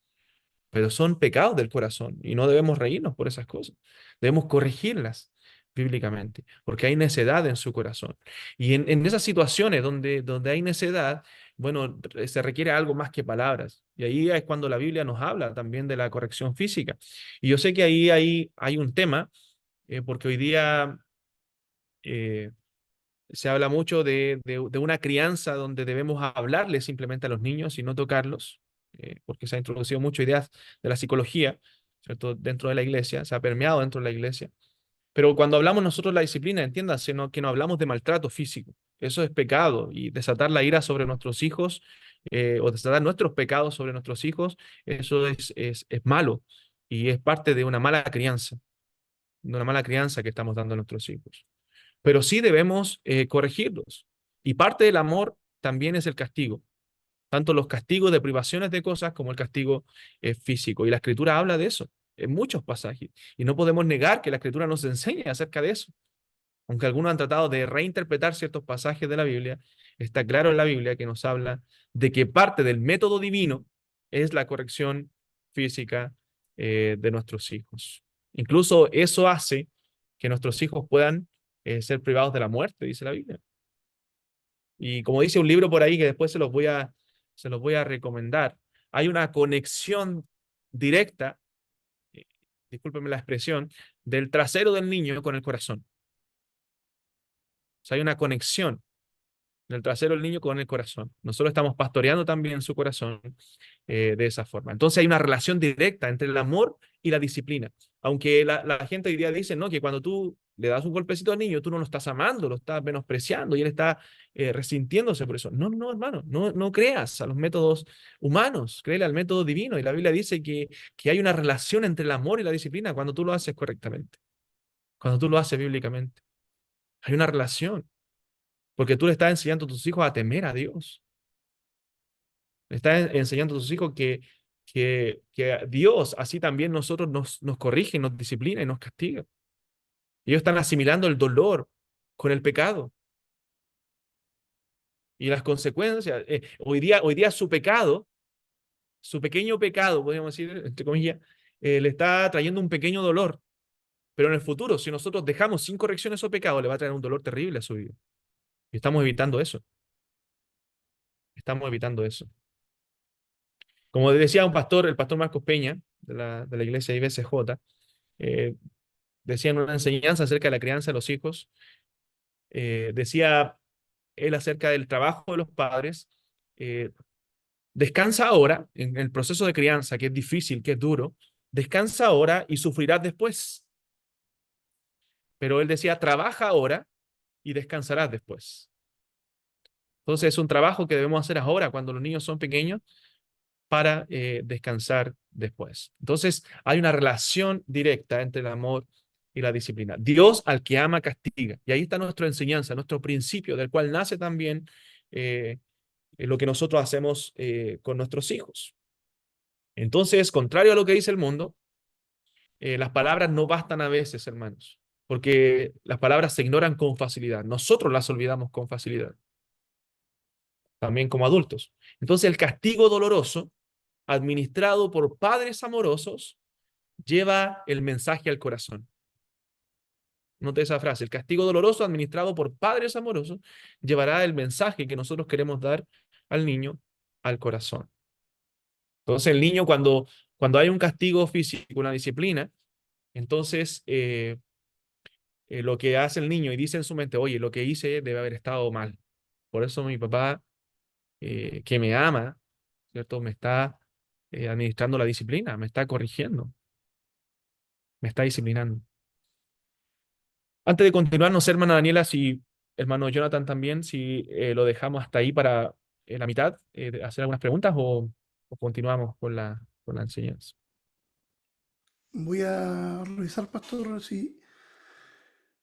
S2: pero son pecados del corazón y no debemos reírnos por esas cosas. Debemos corregirlas bíblicamente, porque hay necedad en su corazón. Y en esas situaciones donde hay necedad, bueno, se requiere algo más que palabras. Y ahí es cuando la Biblia nos habla también de la corrección física. Y yo sé que ahí hay un tema, porque hoy día eh, se habla mucho de una crianza donde debemos hablarle simplemente a los niños y no tocarlos, porque se ha introducido mucho ideas de la psicología, ¿cierto? Dentro de la iglesia, se ha permeado dentro de la iglesia. Pero cuando hablamos nosotros de la disciplina, entiéndase, ¿no? Que no hablamos de maltrato físico. Eso es pecado y desatar la ira sobre nuestros hijos o desatar nuestros pecados sobre nuestros hijos, eso es malo y es parte de una mala crianza que estamos dando a nuestros hijos. Pero sí debemos corregirlos. Y parte del amor también es el castigo, tanto los castigos de privaciones de cosas como el castigo físico. Y la Escritura habla de eso en muchos pasajes. Y no podemos negar que la Escritura nos enseña acerca de eso. Aunque algunos han tratado de reinterpretar ciertos pasajes de la Biblia, está claro en la Biblia que nos habla de que parte del método divino es la corrección física de nuestros hijos. Incluso eso hace que nuestros hijos puedan ser privados de la muerte, dice la Biblia. Y como dice un libro por ahí que después se los voy a recomendar, hay una conexión directa, eh, discúlpeme la expresión, del trasero del niño con el corazón. O sea, hay una conexión del trasero del niño con el corazón. Nosotros estamos pastoreando también su corazón de esa forma. Entonces hay una relación directa entre el amor y la disciplina. Aunque la gente hoy día dice, ¿no?, que cuando tú le das un golpecito al niño, tú no lo estás amando, lo estás menospreciando y él está resintiéndose por eso. No, no, hermano, no, no creas a los métodos humanos, créele al método divino. Y la Biblia dice que hay una relación entre el amor y la disciplina cuando tú lo haces correctamente, cuando tú lo haces bíblicamente. Hay una relación, porque tú le estás enseñando a tus hijos a temer a Dios. Le estás enseñando a tus hijos que Dios, así también nosotros nos corrige, nos disciplina y nos castiga. Ellos están asimilando el dolor con el pecado y las consecuencias. Hoy día su pecado, su pequeño pecado, podríamos decir, entre comillas, le está trayendo un pequeño dolor. Pero en el futuro, si nosotros dejamos sin corrección esos pecados, le va a traer un dolor terrible a su vida. Y estamos evitando eso. Estamos evitando eso. Como decía un pastor, el pastor Marcos Peña, de la iglesia IBCJ, eh, decía en una enseñanza acerca de la crianza de los hijos, decía él acerca del trabajo de los padres, eh, descansa ahora en el proceso de crianza, que es difícil, que es duro, descansa ahora y sufrirás después. Pero él decía, trabaja ahora y descansarás después. Entonces es un trabajo que debemos hacer ahora cuando los niños son pequeños para descansar después. Entonces hay una relación directa entre el amor y la disciplina. Dios al que ama castiga. Y ahí está nuestra enseñanza, nuestro principio, del cual nace también eh, lo que nosotros hacemos con nuestros hijos. Entonces, contrario a lo que dice el mundo, las palabras no bastan a veces, hermanos, porque las palabras se ignoran con facilidad. Nosotros las olvidamos con facilidad, también como adultos. Entonces, el castigo doloroso, administrado por padres amorosos, lleva el mensaje al corazón. Note esa frase, el castigo doloroso administrado por padres amorosos llevará el mensaje que nosotros queremos dar al niño al corazón. Entonces el niño cuando hay un castigo físico, una disciplina, entonces lo que hace el niño y dice en su mente, oye, lo que hice debe haber estado mal. Por eso mi papá, que me ama, ¿cierto? Me está administrando la disciplina, me está corrigiendo, me está disciplinando. Antes de continuar, no sé, hermana Daniela, si hermano Jonathan también, si lo dejamos hasta ahí para la mitad, de hacer algunas preguntas o continuamos con la enseñanza.
S3: Voy a revisar, pastor, si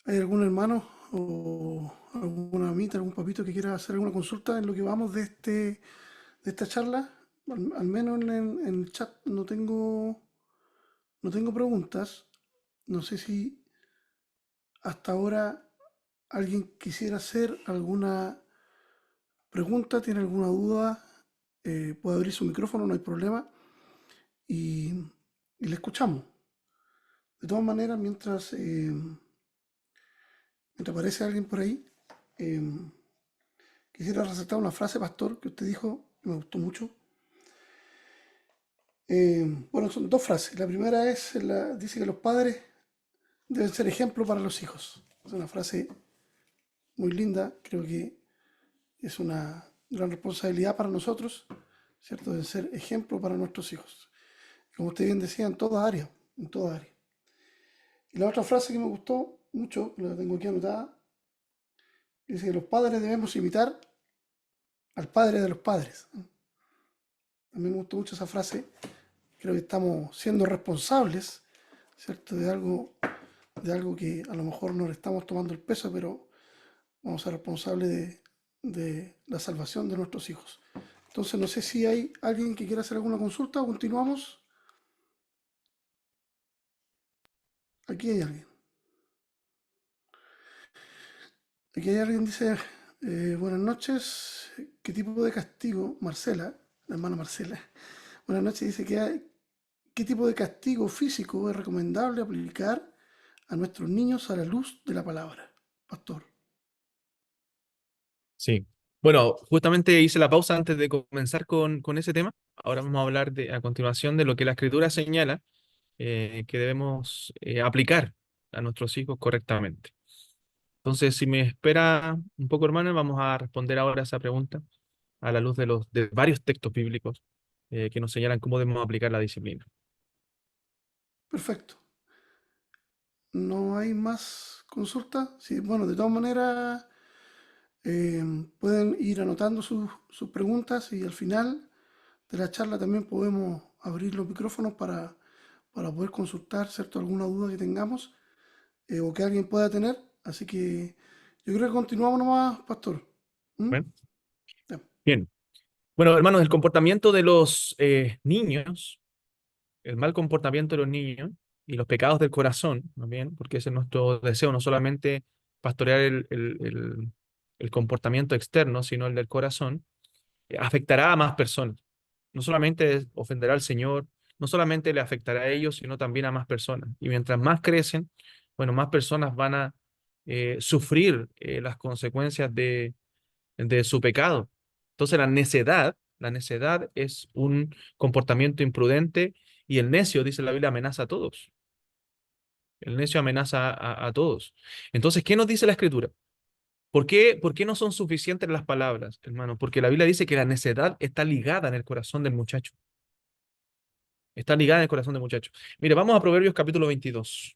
S3: hay algún hermano o alguna mamita, algún papito que quiera hacer alguna consulta en lo que vamos de esta charla. Al menos en el chat no tengo preguntas. No sé si hasta ahora alguien quisiera hacer alguna pregunta, tiene alguna duda, puede abrir su micrófono, no hay problema, y, y le escuchamos. De todas maneras, mientras aparece alguien por ahí, eh, quisiera resaltar una frase, pastor, que usted dijo, que me gustó mucho. Bueno, son dos frases. La primera dice que los padres deben ser ejemplo para los hijos. Es una frase muy linda, creo que es una gran responsabilidad para nosotros, ¿cierto? De ser ejemplo para nuestros hijos. Como usted bien decía, en toda área, en toda área. Y la otra frase que me gustó mucho, la tengo aquí anotada, dice que los padres debemos imitar al padre de los padres. También me gustó mucho esa frase. Creo que estamos siendo responsables, ¿cierto? De algo que a lo mejor no le estamos tomando el peso, pero vamos a ser responsables de la salvación de nuestros hijos. Entonces, no sé si hay alguien que quiera hacer alguna consulta o continuamos. Aquí hay alguien. Aquí hay alguien que dice, buenas noches, ¿qué tipo de castigo? Marcela, la hermana Marcela, buenas noches, dice, ¿Qué tipo de castigo físico es recomendable aplicar a nuestros niños a la luz de la palabra, pastor?
S2: Sí. Bueno, justamente hice la pausa antes de comenzar con ese tema. Ahora vamos a hablar a continuación de lo que la Escritura señala que debemos aplicar a nuestros hijos correctamente. Entonces, si me espera un poco, hermano, vamos a responder ahora esa pregunta a la luz de varios textos bíblicos que nos señalan cómo debemos aplicar la disciplina.
S3: Perfecto. ¿No hay más consultas? Sí, bueno, de todas maneras, eh, pueden ir anotando sus preguntas y al final de la charla también podemos abrir los micrófonos para poder consultar, ¿cierto? Alguna duda que tengamos o que alguien pueda tener. Así que yo creo que continuamos nomás, pastor. ¿Mm?
S2: Bueno,
S3: Ya.
S2: bien. Bueno, hermanos, el comportamiento de los niños, el mal comportamiento de los niños y los pecados del corazón, ¿no? Bien, porque ese es nuestro deseo, no solamente pastorear el comportamiento externo, sino el del corazón, afectará a más personas. No solamente ofenderá al Señor, no solamente le afectará a ellos, sino también a más personas. Y mientras más crecen, bueno, más personas van a sufrir las consecuencias de su pecado. Entonces la necedad es un comportamiento imprudente y el necio, dice la Biblia, amenaza a todos. El necio amenaza a todos. Entonces, ¿qué nos dice la Escritura? Por qué no son suficientes las palabras, hermano? Porque la Biblia dice que la necedad está ligada en el corazón del muchacho. Está ligada en el corazón del muchacho. Mire, vamos a Proverbios capítulo 22.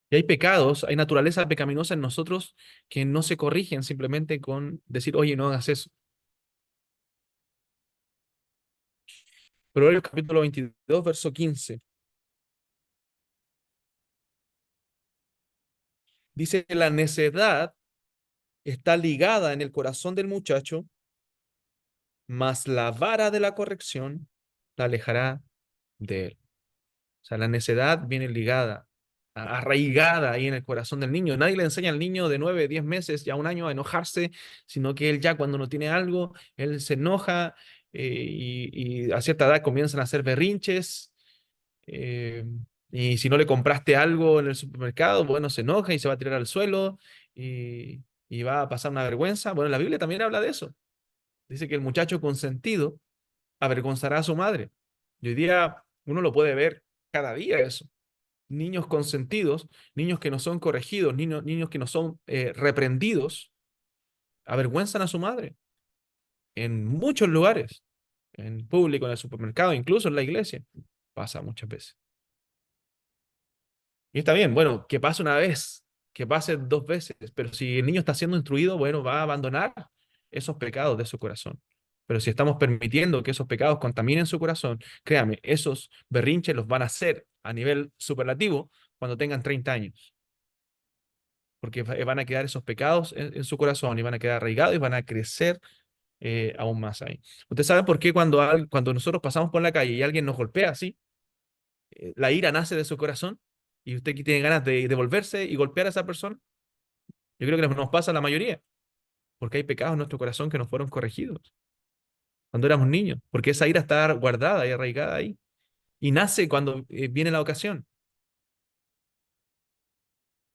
S2: Y hay pecados, hay naturaleza pecaminosa en nosotros que no se corrigen simplemente con decir, oye, no hagas eso. Proverbios capítulo 22, verso 15. Dice, la necedad está ligada en el corazón del muchacho, mas la vara de la corrección la alejará de él. O sea, la necedad viene ligada, arraigada ahí en el corazón del niño. Nadie le enseña al niño de 9, 10 meses, ya un año a enojarse, sino que él ya cuando no tiene algo, él se enoja y a cierta edad comienzan a hacer berrinches. eh, y si no le compraste algo en el supermercado, bueno, se enoja y se va a tirar al suelo y va a pasar una vergüenza. Bueno, la Biblia también habla de eso. Dice que el muchacho consentido avergonzará a su madre. Y hoy día uno lo puede ver cada día eso. Niños consentidos, niños que no son corregidos, niños que no son reprendidos, avergüenzan a su madre en muchos lugares, en público, en el supermercado, incluso en la iglesia. Pasa muchas veces. Y está bien, bueno, que pase una vez, que pase dos veces, pero si el niño está siendo instruido, bueno, va a abandonar esos pecados de su corazón. Pero si estamos permitiendo que esos pecados contaminen su corazón, créame, esos berrinches los van a hacer a nivel superlativo cuando tengan 30 años, porque van a quedar esos pecados en su corazón y van a quedar arraigados y van a crecer aún más ahí. ¿Usted sabe por qué cuando nosotros pasamos por la calle y alguien nos golpea así, la ira nace de su corazón y usted que tiene ganas de devolverse y golpear a esa persona? Yo creo que nos pasa a la mayoría, porque hay pecados en nuestro corazón que no fueron corregidos cuando éramos niños, porque esa ira está guardada y arraigada ahí y nace cuando viene la ocasión,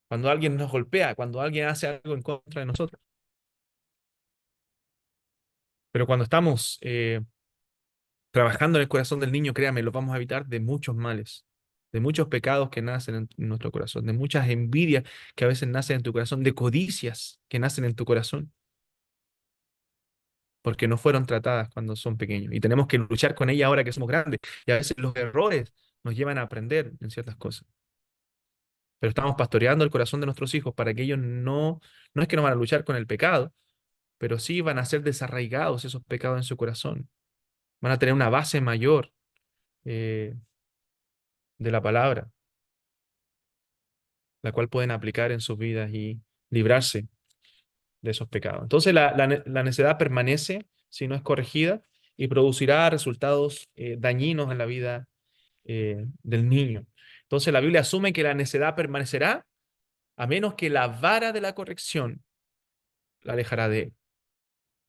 S2: cuando alguien nos golpea, cuando alguien hace algo en contra de nosotros. Pero cuando estamos trabajando en el corazón del niño, créame, lo vamos a evitar de muchos males, de muchos pecados que nacen en nuestro corazón, de muchas envidias que a veces nacen en tu corazón, de codicias que nacen en tu corazón, porque no fueron tratadas cuando son pequeños. Y tenemos que luchar con ellas ahora que somos grandes. Y a veces los errores nos llevan a aprender en ciertas cosas. Pero estamos pastoreando el corazón de nuestros hijos para que ellos no es que no van a luchar con el pecado, pero sí van a ser desarraigados esos pecados en su corazón. Van a tener una base mayor eh, de la palabra, la cual pueden aplicar en sus vidas y librarse de esos pecados. Entonces la necedad permanece si no es corregida y producirá resultados dañinos en la vida del niño. Entonces la Biblia asume que la necedad permanecerá a menos que la vara de la corrección la alejará de él.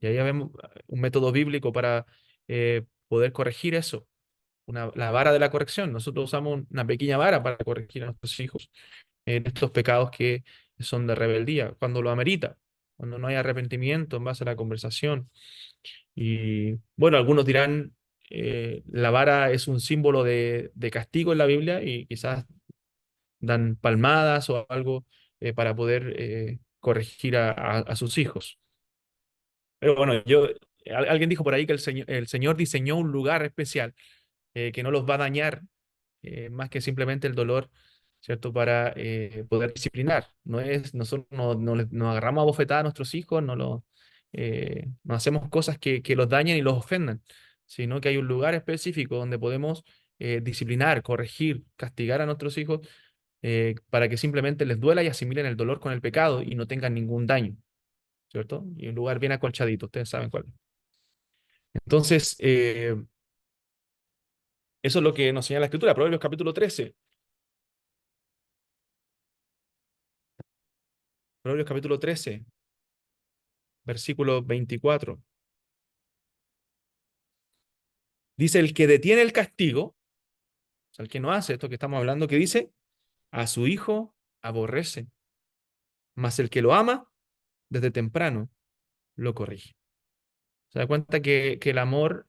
S2: Y ahí vemos un método bíblico para poder corregir eso, la vara de la corrección. Nosotros usamos una pequeña vara para corregir a nuestros hijos en estos pecados que son de rebeldía, cuando lo amerita, cuando no hay arrepentimiento en base a la conversación. Y bueno, algunos dirán, la vara es un símbolo de castigo en la Biblia y quizás dan palmadas o algo para poder corregir a sus hijos. Pero bueno, alguien dijo por ahí que el Señor diseñó un lugar especial que no los va a dañar más que simplemente el dolor, ¿cierto? Para poder disciplinar. Nosotros no agarramos a bofetada a nuestros hijos, no hacemos cosas que los dañen y los ofendan, sino que hay un lugar específico donde podemos disciplinar, corregir, castigar a nuestros hijos para que simplemente les duela y asimilen el dolor con el pecado y no tengan ningún daño, ¿cierto? Y un lugar bien acolchadito, ustedes saben cuál. Entonces, eso es lo que nos señala la Escritura, Proverbios capítulo 13. Proverbios capítulo 13, versículo 24. Dice, el que detiene el castigo, o sea, el que no hace esto que estamos hablando, que dice, a su hijo aborrece, mas el que lo ama, desde temprano lo corrige. Se da cuenta que el amor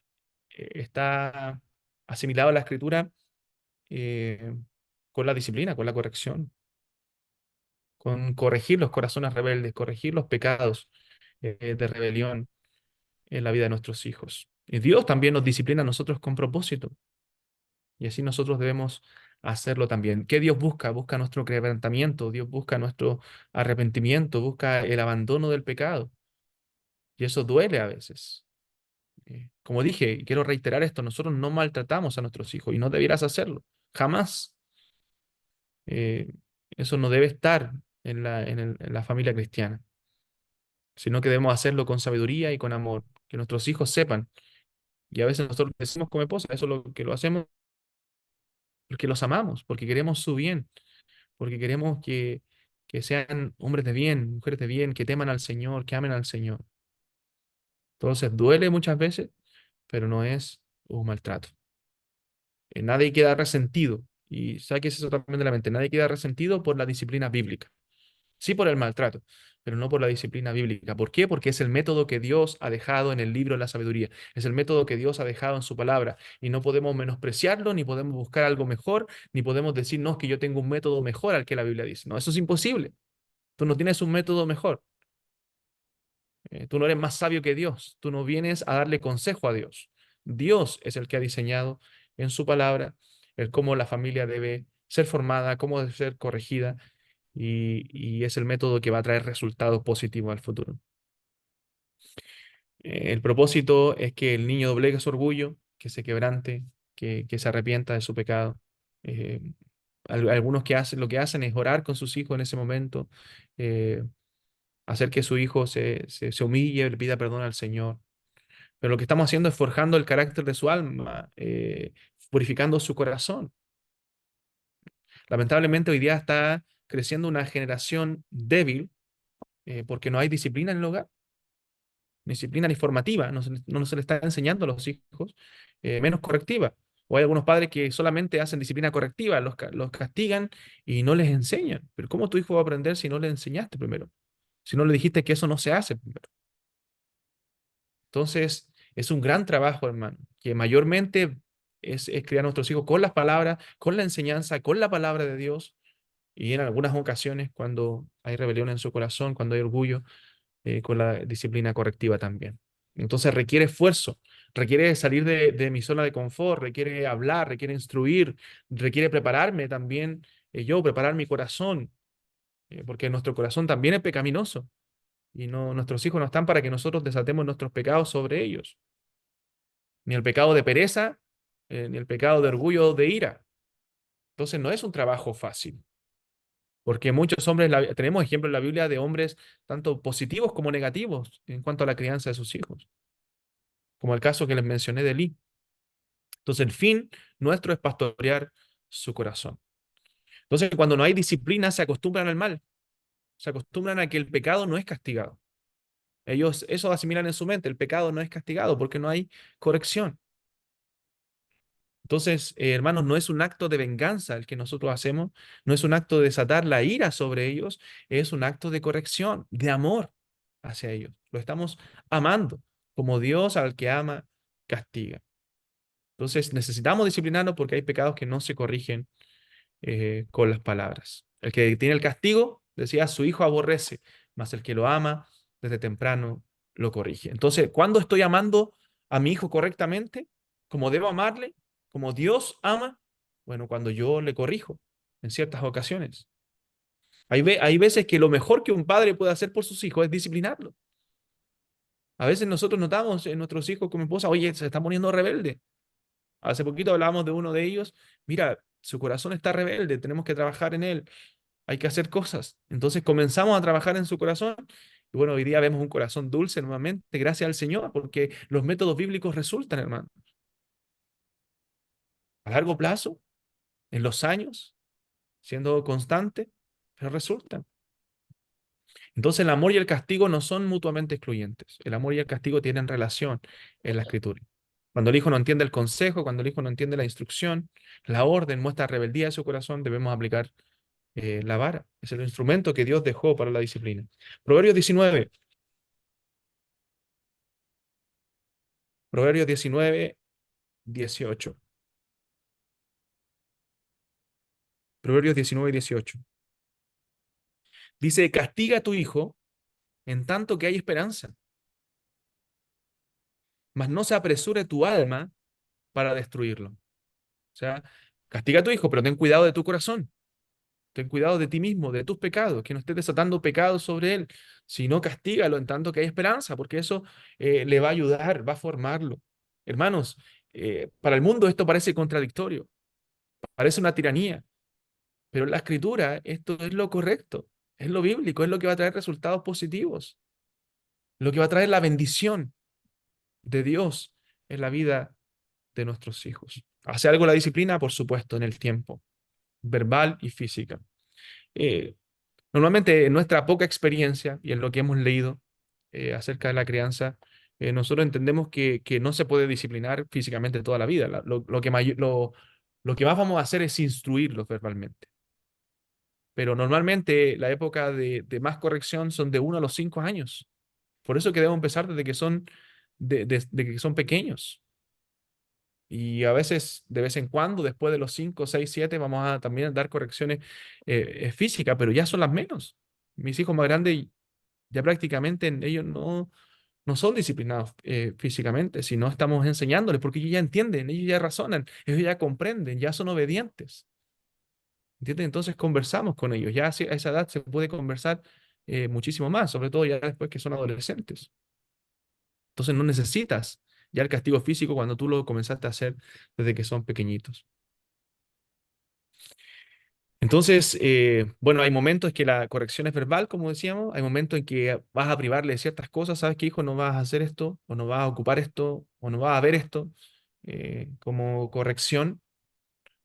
S2: está asimilado a la Escritura eh, con la disciplina, con la corrección, con corregir los corazones rebeldes, corregir los pecados de rebelión en la vida de nuestros hijos. Y Dios también nos disciplina a nosotros con propósito. Y así nosotros debemos hacerlo también. ¿Qué Dios busca? Busca nuestro quebrantamiento, Dios busca nuestro arrepentimiento, busca el abandono del pecado. Y eso duele a veces. Como dije, y quiero reiterar esto, nosotros no maltratamos a nuestros hijos y no debieras hacerlo. Jamás. Eh, Eso no debe estar en la familia cristiana, sino que debemos hacerlo con sabiduría y con amor, que nuestros hijos sepan. Y a veces nosotros decimos como esposa, eso es lo que lo hacemos porque los amamos, porque queremos su bien, porque queremos que sean hombres de bien, mujeres de bien, que teman al Señor, que amen al Señor. Entonces duele muchas veces, pero no es un maltrato. Nadie queda resentido, y saques eso también de la mente, nadie queda resentido por la disciplina bíblica. Sí por el maltrato, pero no por la disciplina bíblica. ¿Por qué? Porque es el método que Dios ha dejado en el libro de la sabiduría. Es el método que Dios ha dejado en su palabra. Y no podemos menospreciarlo, ni podemos buscar algo mejor, ni podemos decir, no, es que yo tengo un método mejor al que la Biblia dice. No, eso es imposible. Tú no tienes un método mejor. Tú no eres más sabio que Dios. Tú no vienes a darle consejo a Dios. Dios es el que ha diseñado en su palabra el cómo la familia debe ser formada, cómo debe ser corregida y es el método que va a traer resultados positivos al futuro. El propósito es que el niño doblegue su orgullo, que se quebrante, que se arrepienta de su pecado. Eh, Algunos que hacen, lo que hacen es orar con sus hijos en ese momento, eh, hacer que su hijo se humille, le pida perdón al Señor. Pero lo que estamos haciendo es forjando el carácter de su alma, purificando su corazón. Lamentablemente hoy día está creciendo una generación débil porque no hay disciplina en el hogar, disciplina ni formativa, no se le está enseñando a los hijos, menos correctiva. O hay algunos padres que solamente hacen disciplina correctiva, los castigan y no les enseñan. Pero ¿cómo tu hijo va a aprender si no le enseñaste primero? Si no le dijiste que eso no se hace primero. Entonces, es un gran trabajo, hermano, que mayormente es criar a nuestros hijos con las palabras, con la enseñanza, con la palabra de Dios. Y en algunas ocasiones, cuando hay rebelión en su corazón, cuando hay orgullo, con la disciplina correctiva también. Entonces requiere esfuerzo, requiere salir de mi zona de confort, requiere hablar, requiere instruir, requiere prepararme también, preparar mi corazón, porque nuestro corazón también es pecaminoso y no, nuestros hijos no están para que nosotros desatemos nuestros pecados sobre ellos, ni el pecado de pereza, ni el pecado de orgullo o de ira. Entonces no es un trabajo fácil. Porque muchos hombres, tenemos ejemplos en la Biblia de hombres tanto positivos como negativos en cuanto a la crianza de sus hijos, como el caso que les mencioné de Elí. Entonces, el fin nuestro es pastorear su corazón. Entonces, cuando no hay disciplina, se acostumbran al mal, se acostumbran a que el pecado no es castigado. Ellos eso asimilan en su mente. El pecado no es castigado porque no hay corrección. Entonces, hermanos, no es un acto de venganza el que nosotros hacemos, no es un acto de desatar la ira sobre ellos, es un acto de corrección, de amor hacia ellos. Lo estamos amando, como Dios al que ama, castiga. Entonces, necesitamos disciplinarnos porque hay pecados que no se corrigen con las palabras. El que tiene el castigo, decía, su hijo aborrece, mas el que lo ama desde temprano lo corrige. Entonces, ¿cuándo estoy amando a mi hijo correctamente? Como debo amarle, como Dios ama, bueno, cuando yo le corrijo en ciertas ocasiones. Hay veces que lo mejor que un padre puede hacer por sus hijos es disciplinarlo. A veces nosotros notamos en nuestros hijos como esposa, oye, se está poniendo rebelde. Hace poquito hablábamos de uno de ellos, mira, su corazón está rebelde, tenemos que trabajar en él, hay que hacer cosas. Entonces comenzamos a trabajar en su corazón y bueno, hoy día vemos un corazón dulce nuevamente, gracias al Señor, porque los métodos bíblicos resultan, hermano. A largo plazo, en los años, siendo constante, pero resultan. Entonces el amor y el castigo no son mutuamente excluyentes. El amor y el castigo tienen relación en la Escritura. Cuando el hijo no entiende el consejo, cuando el hijo no entiende la instrucción, la orden, muestra rebeldía de su corazón, debemos aplicar la vara. Es el instrumento que Dios dejó para la disciplina. Proverbios 19. Proverbios 19, 18. Proverbios 19, 18. Dice, castiga a tu hijo en tanto que hay esperanza, mas no se apresure tu alma para destruirlo. O sea, castiga a tu hijo, pero ten cuidado de tu corazón. Ten cuidado de ti mismo, de tus pecados, que no estés desatando pecados sobre él, sino castígalo en tanto que hay esperanza, porque eso le va a ayudar, va a formarlo. Hermanos, para el mundo esto parece contradictorio, parece una tiranía, pero en la escritura esto es lo correcto, es lo bíblico, es lo que va a traer resultados positivos, lo que va a traer la bendición de Dios en la vida de nuestros hijos. ¿Hace algo la disciplina? Por supuesto, en el tiempo, verbal y física. Eh, Normalmente en nuestra poca experiencia y en lo que hemos leído acerca de la crianza, nosotros entendemos que no se puede disciplinar físicamente toda la vida. Lo que más vamos a hacer es instruirlos verbalmente. Pero normalmente la época de más corrección son de 1 a los 5 años. Por eso que debemos empezar desde que son, de que son pequeños. Y a veces, de vez en cuando, después de los 5, 6, 7, vamos a también dar correcciones físicas, pero ya son las menos. Mis hijos más grandes ya prácticamente ellos no son disciplinados físicamente, sino estamos enseñándoles porque ellos ya entienden, ellos ya razonan, ellos ya comprenden, ya son obedientes. ¿Entienden? Entonces conversamos con ellos. Ya a esa edad se puede conversar muchísimo más, sobre todo ya después que son adolescentes. Entonces no necesitas ya el castigo físico cuando tú lo comenzaste a hacer desde que son pequeñitos. Entonces, bueno, hay momentos que la corrección es verbal, como decíamos, hay momentos en que vas a privarle de ciertas cosas, sabes que hijo, no vas a hacer esto, o no vas a ocupar esto, o no vas a ver esto como corrección,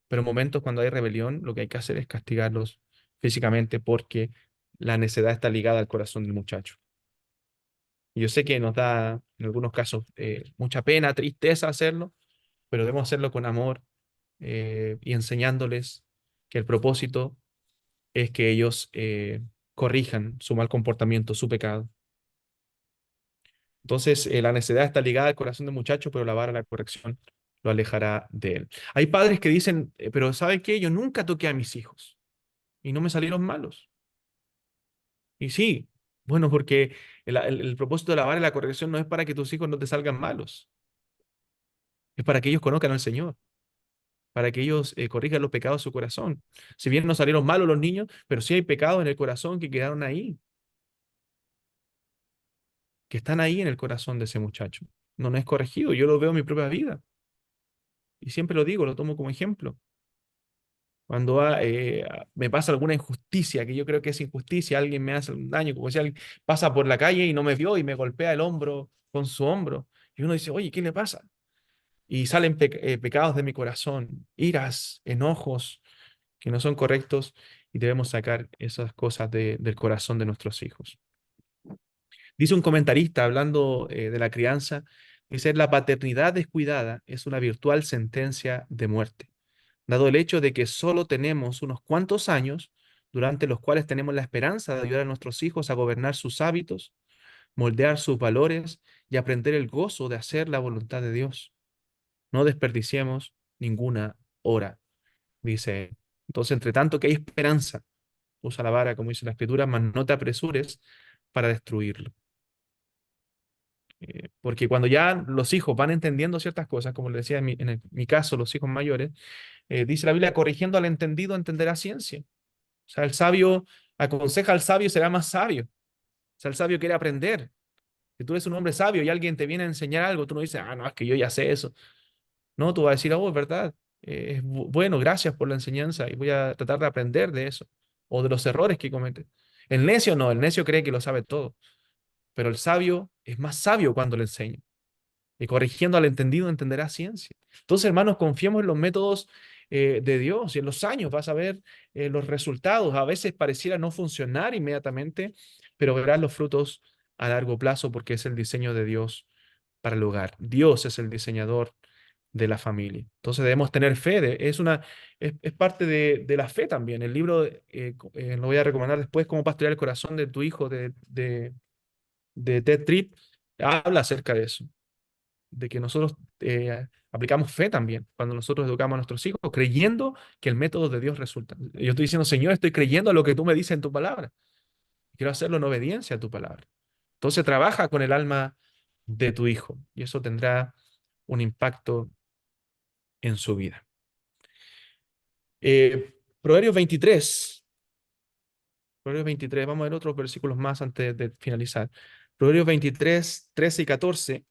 S2: pero momentos cuando hay rebelión, lo que hay que hacer es castigarlos físicamente porque la necedad está ligada al corazón del muchacho. Y yo sé que nos da en algunos casos mucha pena, tristeza hacerlo, pero debemos hacerlo con amor y enseñándoles que el propósito es que ellos corrijan su mal comportamiento, su pecado. Entonces, la necedad está ligada al corazón del muchacho, pero la vara de la corrección lo alejará de él. Hay padres que dicen, pero ¿saben qué? Yo nunca toqué a mis hijos y no me salieron malos. Y sí, bueno, porque el propósito de la vara y la corrección no es para que tus hijos no te salgan malos, es para que ellos conozcan al Señor, para que ellos corrijan los pecados de su corazón. Si bien no salieron malos los niños, pero sí hay pecados en el corazón que quedaron ahí, que están ahí en el corazón de ese muchacho. No es corregido, yo lo veo en mi propia vida. Y siempre lo digo, lo tomo como ejemplo. Cuando me pasa alguna injusticia, que yo creo que es injusticia, alguien me hace un daño, como si alguien pasa por la calle y no me vio y me golpea el hombro con su hombro. Y uno dice, oye, ¿qué le pasa? Y salen pecados de mi corazón, iras, enojos que no son correctos y debemos sacar esas cosas del corazón de nuestros hijos. Dice un comentarista hablando de la crianza, dice, la paternidad descuidada es una virtual sentencia de muerte, dado el hecho de que solo tenemos unos cuantos años durante los cuales tenemos la esperanza de ayudar a nuestros hijos a gobernar sus hábitos, moldear sus valores y aprender el gozo de hacer la voluntad de Dios. No desperdiciemos ninguna hora, dice. Entonces, entre tanto que hay esperanza, usa la vara, como dice la Escritura, mas no te apresures para destruirlo. Porque cuando ya los hijos van entendiendo ciertas cosas, como le decía mi caso, los hijos mayores, dice la Biblia, corrigiendo al entendido entenderá ciencia. O sea, el sabio aconseja al sabio y será más sabio. O sea, el sabio quiere aprender. Si tú eres un hombre sabio y alguien te viene a enseñar algo, tú no dices, no, es que yo ya sé eso. No, tú vas a decir, oh, es verdad. Bueno, gracias por la enseñanza y voy a tratar de aprender de eso o de los errores que comete. El necio no, el necio cree que lo sabe todo, pero el sabio es más sabio cuando le enseña. Y corrigiendo al entendido entenderá ciencia. Entonces, hermanos, confiemos en los métodos de Dios y en los años vas a ver los resultados. A veces pareciera no funcionar inmediatamente, pero verás los frutos a largo plazo porque es el diseño de Dios para el hogar. Dios es el diseñador de la familia. Entonces debemos tener fe. Es parte de la fe también. El libro, lo voy a recomendar después, Cómo pastorear el corazón de tu hijo, de Ted Tripp, habla acerca de eso, de que nosotros aplicamos fe también cuando nosotros educamos a nuestros hijos, creyendo que el método de Dios resulta. Yo estoy diciendo, Señor, estoy creyendo a lo que tú me dices en tu palabra. Quiero hacerlo en obediencia a tu palabra. Entonces trabaja con el alma de tu hijo y eso tendrá un impacto en su vida. Proverbios 23. Proverbios 23. Vamos a ver otros versículos más antes de finalizar. Proverbios 23, 13 y 14.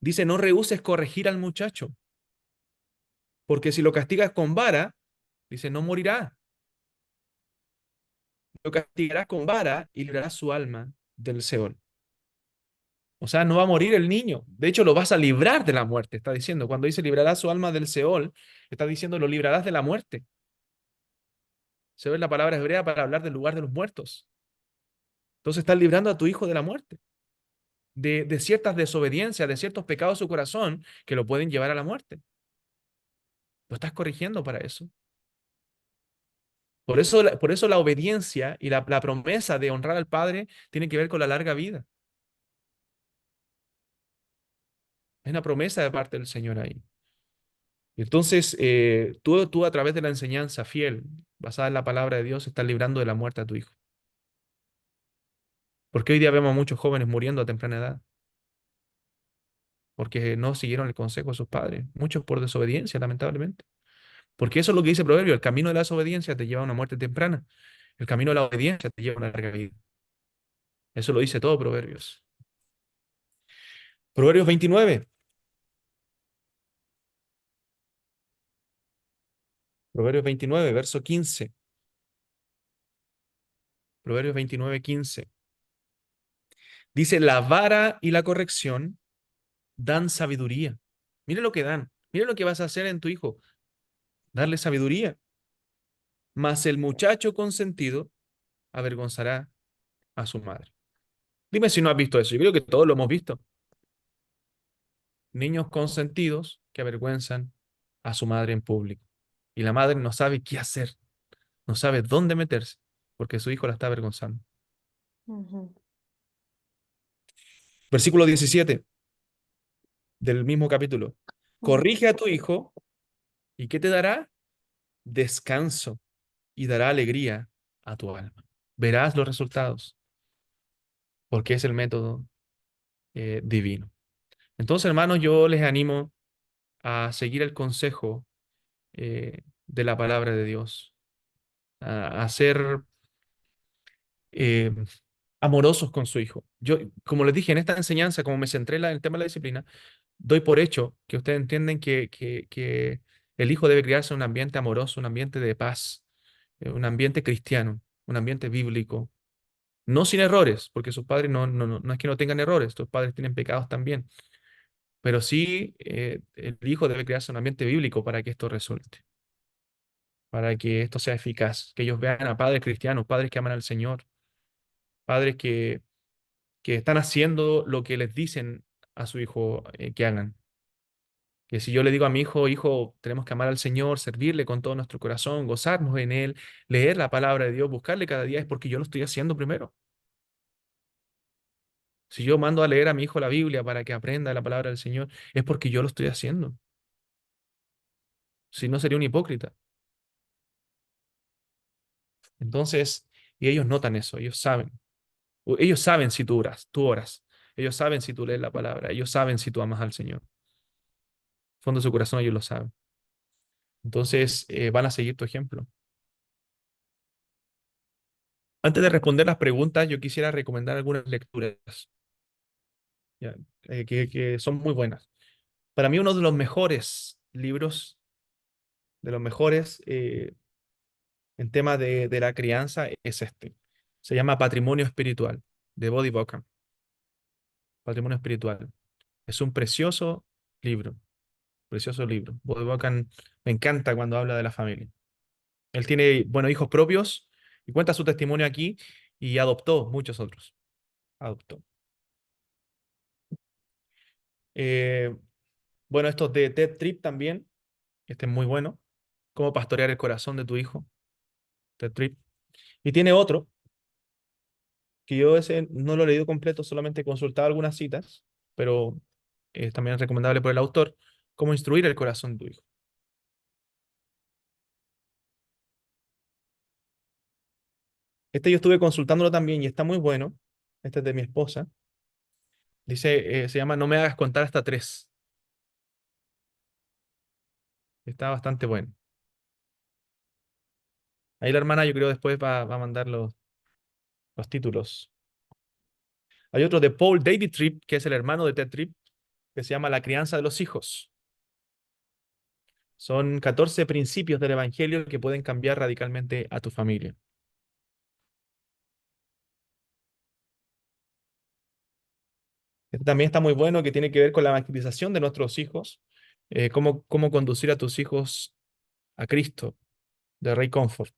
S2: Dice, no rehúses corregir al muchacho, porque si lo castigas con vara, dice, no morirá. Lo castigarás con vara y librarás su alma del Seol. O sea, no va a morir el niño. De hecho, lo vas a librar de la muerte, está diciendo. Cuando dice librarás su alma del Seol, está diciendo lo librarás de la muerte. Se ve la palabra hebrea para hablar del lugar de los muertos. Entonces estás librando a tu hijo de la muerte, de ciertas desobediencias, de ciertos pecados de su corazón que lo pueden llevar a la muerte. Lo estás corrigiendo para eso. Por eso la obediencia y la promesa de honrar al Padre tiene que ver con la larga vida. Es una promesa de parte del Señor ahí. Entonces, tú a través de la enseñanza fiel, basada en la palabra de Dios, estás librando de la muerte a tu hijo. Porque hoy día vemos a muchos jóvenes muriendo a temprana edad, porque no siguieron el consejo de sus padres, muchos por desobediencia, lamentablemente. Porque eso es lo que dice Proverbio, el camino de la desobediencia te lleva a una muerte temprana, el camino de la obediencia te lleva a una larga vida. Eso lo dice todo Proverbios. Proverbios 29. Proverbios 29, verso 15. Proverbios 29, 15. Dice, la vara y la corrección dan sabiduría. Mire lo que dan. Mire lo que vas a hacer en tu hijo. Darle sabiduría. Mas el muchacho consentido avergonzará a su madre. Dime si no has visto eso. Yo creo que todos lo hemos visto. Niños consentidos que avergüenzan a su madre en público. Y la madre no sabe qué hacer. No sabe dónde meterse porque su hijo la está avergonzando.
S1: Ujú.
S2: Versículo 17 del mismo capítulo.
S1: Mm.
S2: Corrige a tu hijo y ¿qué te dará? Descanso y dará alegría a tu alma. Verás los resultados porque es el método divino. Entonces, hermanos, yo les animo a seguir el consejo de la palabra de Dios, a ser eh, amorosos con su hijo. Yo, como les dije, en esta enseñanza, como me centré en el tema de la disciplina, doy por hecho que ustedes entienden que el hijo debe criarse en un ambiente amoroso, un ambiente de paz, un ambiente cristiano, un ambiente bíblico, no sin errores, porque sus padres no es que no tengan errores, sus padres tienen pecados también, pero sí el hijo debe criarse en un ambiente bíblico para que esto resulte, para que esto sea eficaz, que ellos vean a padres cristianos, padres que aman al Señor, padres que están haciendo lo que les dicen a su hijo que hagan. Que si yo le digo a mi hijo, hijo, tenemos que amar al Señor, servirle con todo nuestro corazón, gozarnos en Él, leer la palabra de Dios, buscarle cada día, es porque yo lo estoy haciendo primero. Si yo mando a leer a mi hijo la Biblia para que aprenda la palabra del Señor, es porque yo lo estoy haciendo. Si no, sería un hipócrita. Entonces, y ellos notan eso, ellos saben. Ellos saben si tú oras. Ellos saben si tú lees la palabra. Ellos saben si tú amas al Señor. Fondo de su corazón ellos lo saben. Entonces, van a seguir tu ejemplo. Antes de responder las preguntas, yo quisiera recomendar algunas lecturas, ya, que son muy buenas. Para mí, uno de los mejores libros, de los mejores en tema de la crianza, es este. Se llama Patrimonio Espiritual, de Bodhi Bokan. Patrimonio Espiritual. Es un precioso libro, precioso libro. Bodhi Bokan me encanta cuando habla de la familia. Él tiene, bueno, hijos propios y cuenta su testimonio aquí y adoptó muchos otros. Adoptó. Eh, bueno, estos de Ted Tripp también, este es muy bueno. Cómo pastorear el corazón de tu hijo, Ted Tripp. Y tiene otro, que yo ese no lo he leído completo, solamente he consultado algunas citas, pero es también recomendable por el autor, cómo instruir el corazón de tu hijo. Este yo estuve consultándolo también y está muy bueno. Este es de mi esposa. Dice, se llama No me hagas contar hasta tres. Está bastante bueno. Ahí la hermana yo creo después va a mandar los títulos. Hay otro de Paul David Tripp, que es el hermano de Ted Tripp, que se llama La crianza de los hijos. Son 14 principios del Evangelio que pueden cambiar radicalmente a tu familia. Este también está muy bueno, que tiene que ver con la evangelización de nuestros hijos, cómo conducir a tus hijos a Cristo, de Ray Comfort.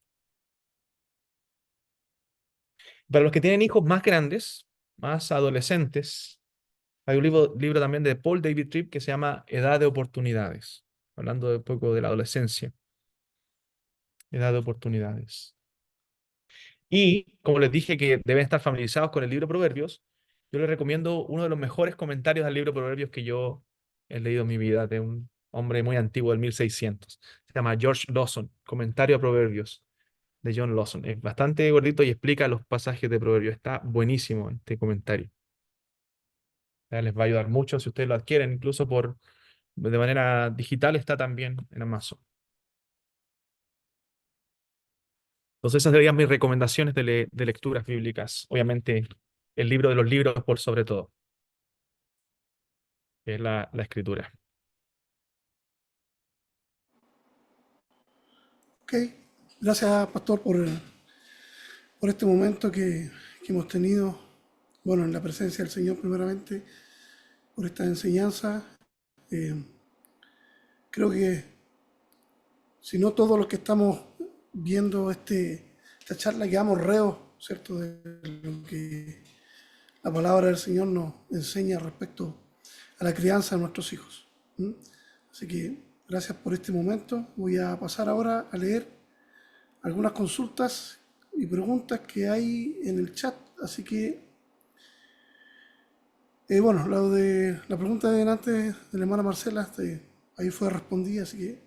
S2: Para los que tienen hijos más grandes, más adolescentes, hay un libro también de Paul David Tripp que se llama Edad de Oportunidades, hablando un poco de la adolescencia, Edad de Oportunidades. Y como les dije que deben estar familiarizados con el libro Proverbios, yo les recomiendo uno de los mejores comentarios al libro Proverbios que yo he leído en mi vida, de un hombre muy antiguo del 1600. Se llama George Lawson, Comentario a Proverbios, de John Lawson. Es bastante gordito y explica los pasajes de Proverbios. Está buenísimo este comentario. Ya, les va a ayudar mucho si ustedes lo adquieren, incluso de manera digital está también en Amazon. Entonces esas serían mis recomendaciones de lecturas bíblicas. Obviamente el libro de los libros por sobre todo, que es la escritura.
S3: Ok, gracias Pastor por este momento que hemos tenido, bueno, en la presencia del Señor primeramente, por esta enseñanza. Eh, Creo que si no todos los que estamos viendo esta charla quedamos reos, ¿cierto?, de lo que la palabra del Señor nos enseña respecto a la crianza de nuestros hijos. ¿Mm? Así que gracias por este momento. Voy a pasar ahora a leer algunas consultas y preguntas que hay en el chat. Así que, bueno, la pregunta de delante de la hermana Marcela, ahí fue respondida, así que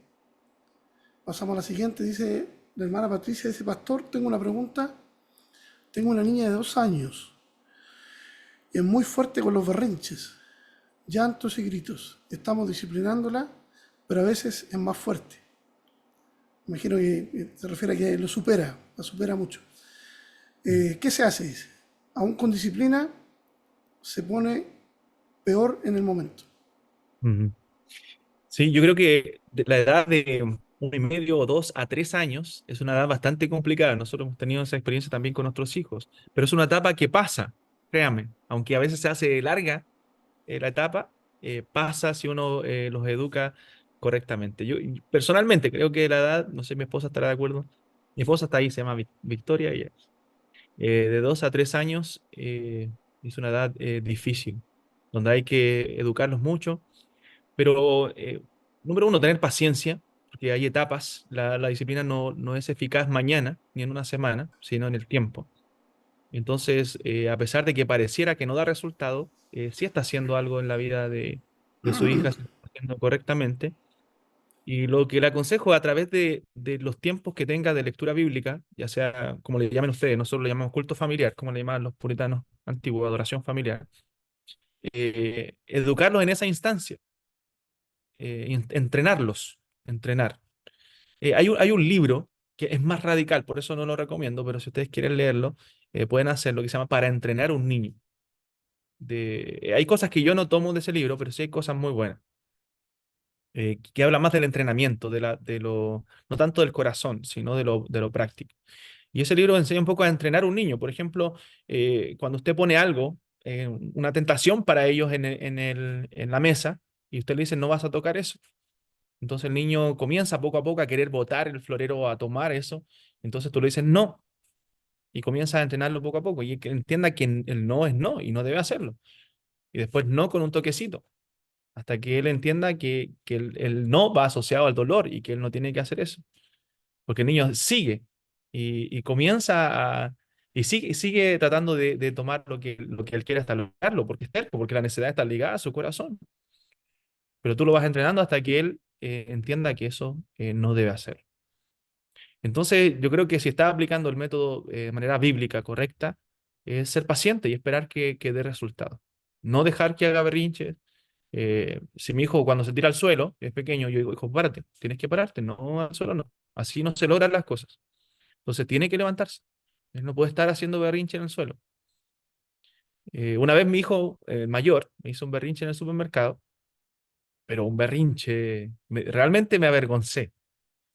S3: pasamos a la siguiente. Dice la hermana Patricia, dice, Pastor, tengo una pregunta. Tengo una niña de 2 años y es muy fuerte con los berrinches, llantos y gritos. Estamos disciplinándola, pero a veces es más fuerte. Imagino que se refiere a que la supera mucho. ¿Qué se hace? Dice, aún con disciplina se pone peor en el momento.
S2: Ujú. Sí, yo creo que la edad de 1 y medio o 2 a 3 años es una edad bastante complicada. Nosotros hemos tenido esa experiencia también con nuestros hijos, pero es una etapa que pasa, créanme, aunque a veces se hace larga la etapa, pasa si uno los educa correctamente. Yo personalmente creo que la edad, no sé, mi esposa estará de acuerdo, mi esposa está ahí, se llama Victoria, De 2 a 3 años es una edad difícil, donde hay que educarlos mucho, pero número uno, tener paciencia, porque hay etapas. La disciplina no es eficaz mañana ni en una semana, sino en el tiempo. Entonces, a pesar de que pareciera que no da resultado, sí está haciendo algo en la vida de su hija, sí está haciendo correctamente. Y lo que le aconsejo a través de los tiempos que tenga de lectura bíblica, ya sea como le llamen ustedes, nosotros le llamamos culto familiar, como le llaman los puritanos antiguos, adoración familiar, educarlos en esa instancia, entrenarlos, entrenar. Hay un libro que es más radical, por eso no lo recomiendo, pero si ustedes quieren leerlo, pueden hacerlo, que se llama Para entrenar a un niño. Hay cosas que yo no tomo de ese libro, pero sí hay cosas muy buenas, que habla más del entrenamiento, no tanto del corazón, sino de lo práctico. Y ese libro enseña un poco a entrenar a un niño. Por ejemplo, cuando usted pone algo, una tentación para ellos en la mesa, y usted le dice, no vas a tocar eso. Entonces el niño comienza poco a poco a querer botar el florero, a tomar eso. Entonces tú le dices, no, y comienza a entrenarlo poco a poco, y que entienda que el no es no, y no debe hacerlo. Y después no con un toquecito, hasta que él entienda que el no va asociado al dolor y que él no tiene que hacer eso. Porque el niño sigue y comienza y sigue tratando de tomar lo que él quiere hasta lograrlo, porque es terco, porque la necesidad está ligada a su corazón. Pero tú lo vas entrenando hasta que él entienda que eso no debe hacer. Entonces, yo creo que si está aplicando el método de manera bíblica correcta, es ser paciente y esperar que dé resultado. No dejar que haga berrinches. Si mi hijo cuando se tira al suelo, es pequeño, yo digo, hijo, párate, tienes que pararte, no al suelo, no. Así no se logran las cosas. Entonces tiene que levantarse. Él no puede estar haciendo berrinche en el suelo. Una vez mi hijo mayor me hizo un berrinche en el supermercado, pero un berrinche, realmente me avergoncé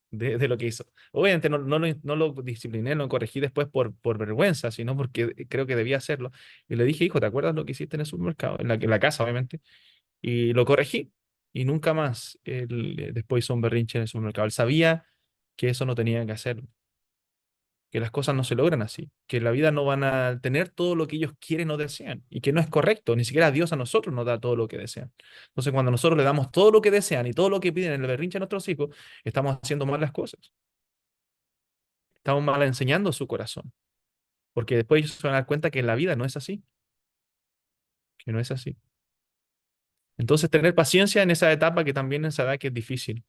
S2: de lo que hizo. Obviamente no lo discipliné, no lo corregí después por vergüenza, sino porque creo que debía hacerlo. Y le dije, hijo, ¿te acuerdas lo que hiciste en el supermercado? En la casa, obviamente. Y lo corregí. Y nunca más él después hizo un berrinche en el supermercado. Él sabía que eso no tenía que hacerlo, que las cosas no se logran así, que en la vida no van a tener todo lo que ellos quieren o desean, y que no es correcto, ni siquiera Dios a nosotros nos da todo lo que desean. Entonces, cuando nosotros le damos todo lo que desean y todo lo que piden en el berrinche a nuestros hijos, estamos haciendo mal las cosas, estamos mal enseñando su corazón, porque después ellos se van a dar cuenta que en la vida no es así, que no es así. Entonces, tener paciencia en esa etapa, que también en esa edad que es difícil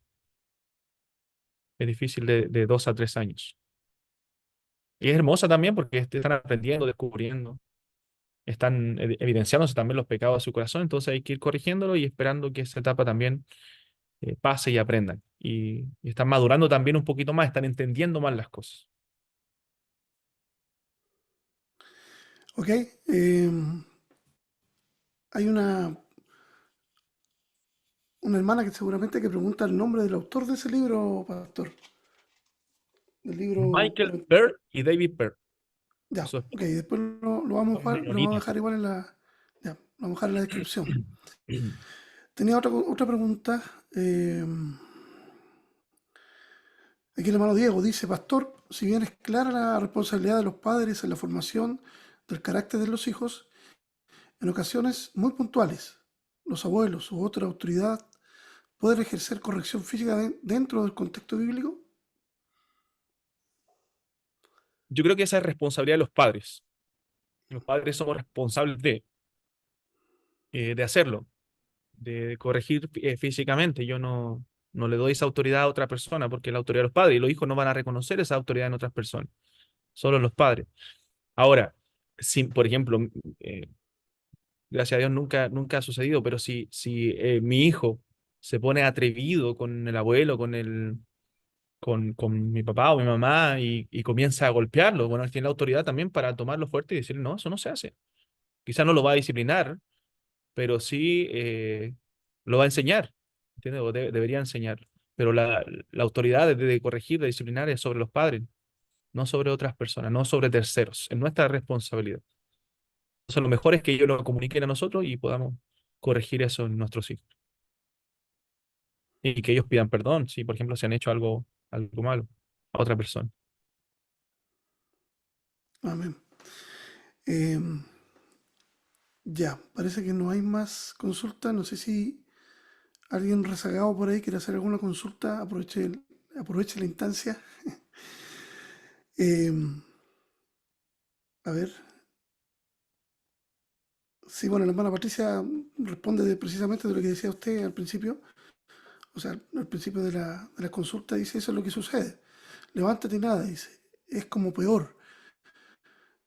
S2: de 2 a 3 años. Y es hermosa también porque están aprendiendo, descubriendo, están evidenciándose también los pecados de su corazón, entonces hay que ir corrigiéndolo y esperando que esa etapa también pase y aprendan. Y están madurando también un poquito más, están entendiendo más las cosas.
S3: Ok, hay una hermana que seguramente que pregunta el nombre del autor de ese libro, pastor. Del libro,
S2: Michael Pearl y David Pearl.
S3: ya,
S2: Eso
S3: ok, después lo vamos a
S2: son
S3: dejar, lo vamos a
S2: menonitas.
S3: dejar igual en la, ya, lo vamos a dejar en la descripción. Tenía otra pregunta. Aquí el hermano Diego dice, pastor, si bien es clara la responsabilidad de los padres en la formación del carácter de los hijos, en ocasiones muy puntuales, los abuelos u otra autoridad pueden ejercer corrección física dentro del contexto bíblico.
S2: Yo creo que esa es responsabilidad de los padres. Los padres somos responsables de hacerlo, de corregir físicamente. Yo no le doy esa autoridad a otra persona porque es la autoridad de los padres, y los hijos no van a reconocer esa autoridad en otras personas, solo los padres. Ahora, si, por ejemplo, eh, gracias a Dios nunca ha sucedido, pero si mi hijo se pone atrevido con el abuelo, con mi papá o mi mamá, y comienza a golpearlo, bueno, él tiene la autoridad también para tomarlo fuerte y decirle, no, eso no se hace. Quizá no lo va a disciplinar, pero sí lo va a enseñar, ¿entiendes? O debería enseñar. Pero la autoridad de corregir, de disciplinar es sobre los padres, no sobre otras personas, no sobre terceros. Es nuestra responsabilidad. Entonces, lo mejor es que ellos lo comuniquen a nosotros y podamos corregir eso en nuestros hijos. Y que ellos pidan perdón si, por ejemplo, se han hecho algo malo a otra persona.
S3: Amén. Em, ya, parece que no hay más consultas. No sé si alguien rezagado por ahí quiere hacer alguna consulta. Aproveche la instancia. Em, a ver. Sí, bueno, la hermana Patricia responde precisamente de lo que decía usted al principio. O sea, al principio de la consulta dice eso es lo que sucede. Levántate y nada, dice. Es como peor.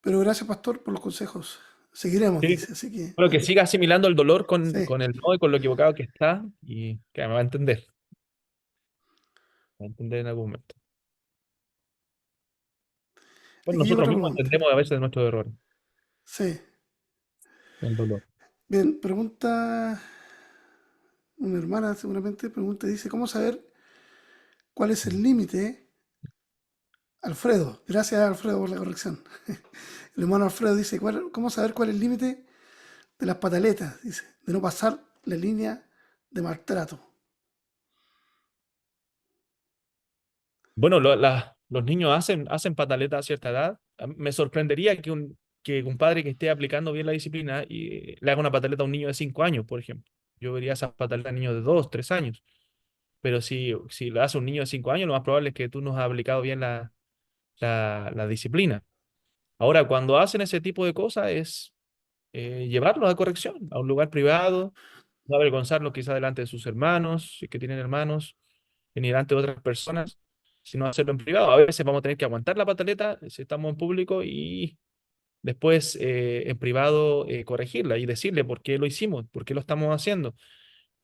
S3: Pero gracias, pastor, por los consejos. Seguiremos,
S2: Sí.
S3: dice. Así que,
S2: Bueno, que siga asimilando el dolor
S3: sí.
S2: con el no y con lo equivocado que está y que me va a entender. Va a entender en algún momento. Bueno,
S3: Aquí llega
S2: nosotros
S3: otra
S2: mismos
S3: pregunta.
S2: entendemos a veces nuestros errores,
S3: Sí.
S2: el dolor.
S3: Bien, pregunta una hermana seguramente, pregunta, dice, ¿cómo saber cuál es el límite? Alfredo, gracias Alfredo por la corrección. El hermano Alfredo dice, ¿cómo saber cuál es el límite de las pataletas? Dice, de no pasar la línea de maltrato.
S2: Bueno, los niños hacen pataleta a cierta edad. Me sorprendería que un padre que esté aplicando bien la disciplina y le haga una pataleta a un niño de 5 años, por ejemplo. Yo vería esas pataletas a niños de 2, 3 años. Pero si lo hace un niño de 5 años, lo más probable es que tú no has aplicado bien la disciplina. Ahora, cuando hacen ese tipo de cosas es llevarlos a corrección, a un lugar privado, no avergonzarlos quizás delante de sus hermanos, si es que tienen hermanos, ni delante de otras personas, sino hacerlo en privado. A veces vamos a tener que aguantar la pataleta si estamos en público y después en privado corregirla y decirle por qué lo hicimos, por qué lo estamos haciendo.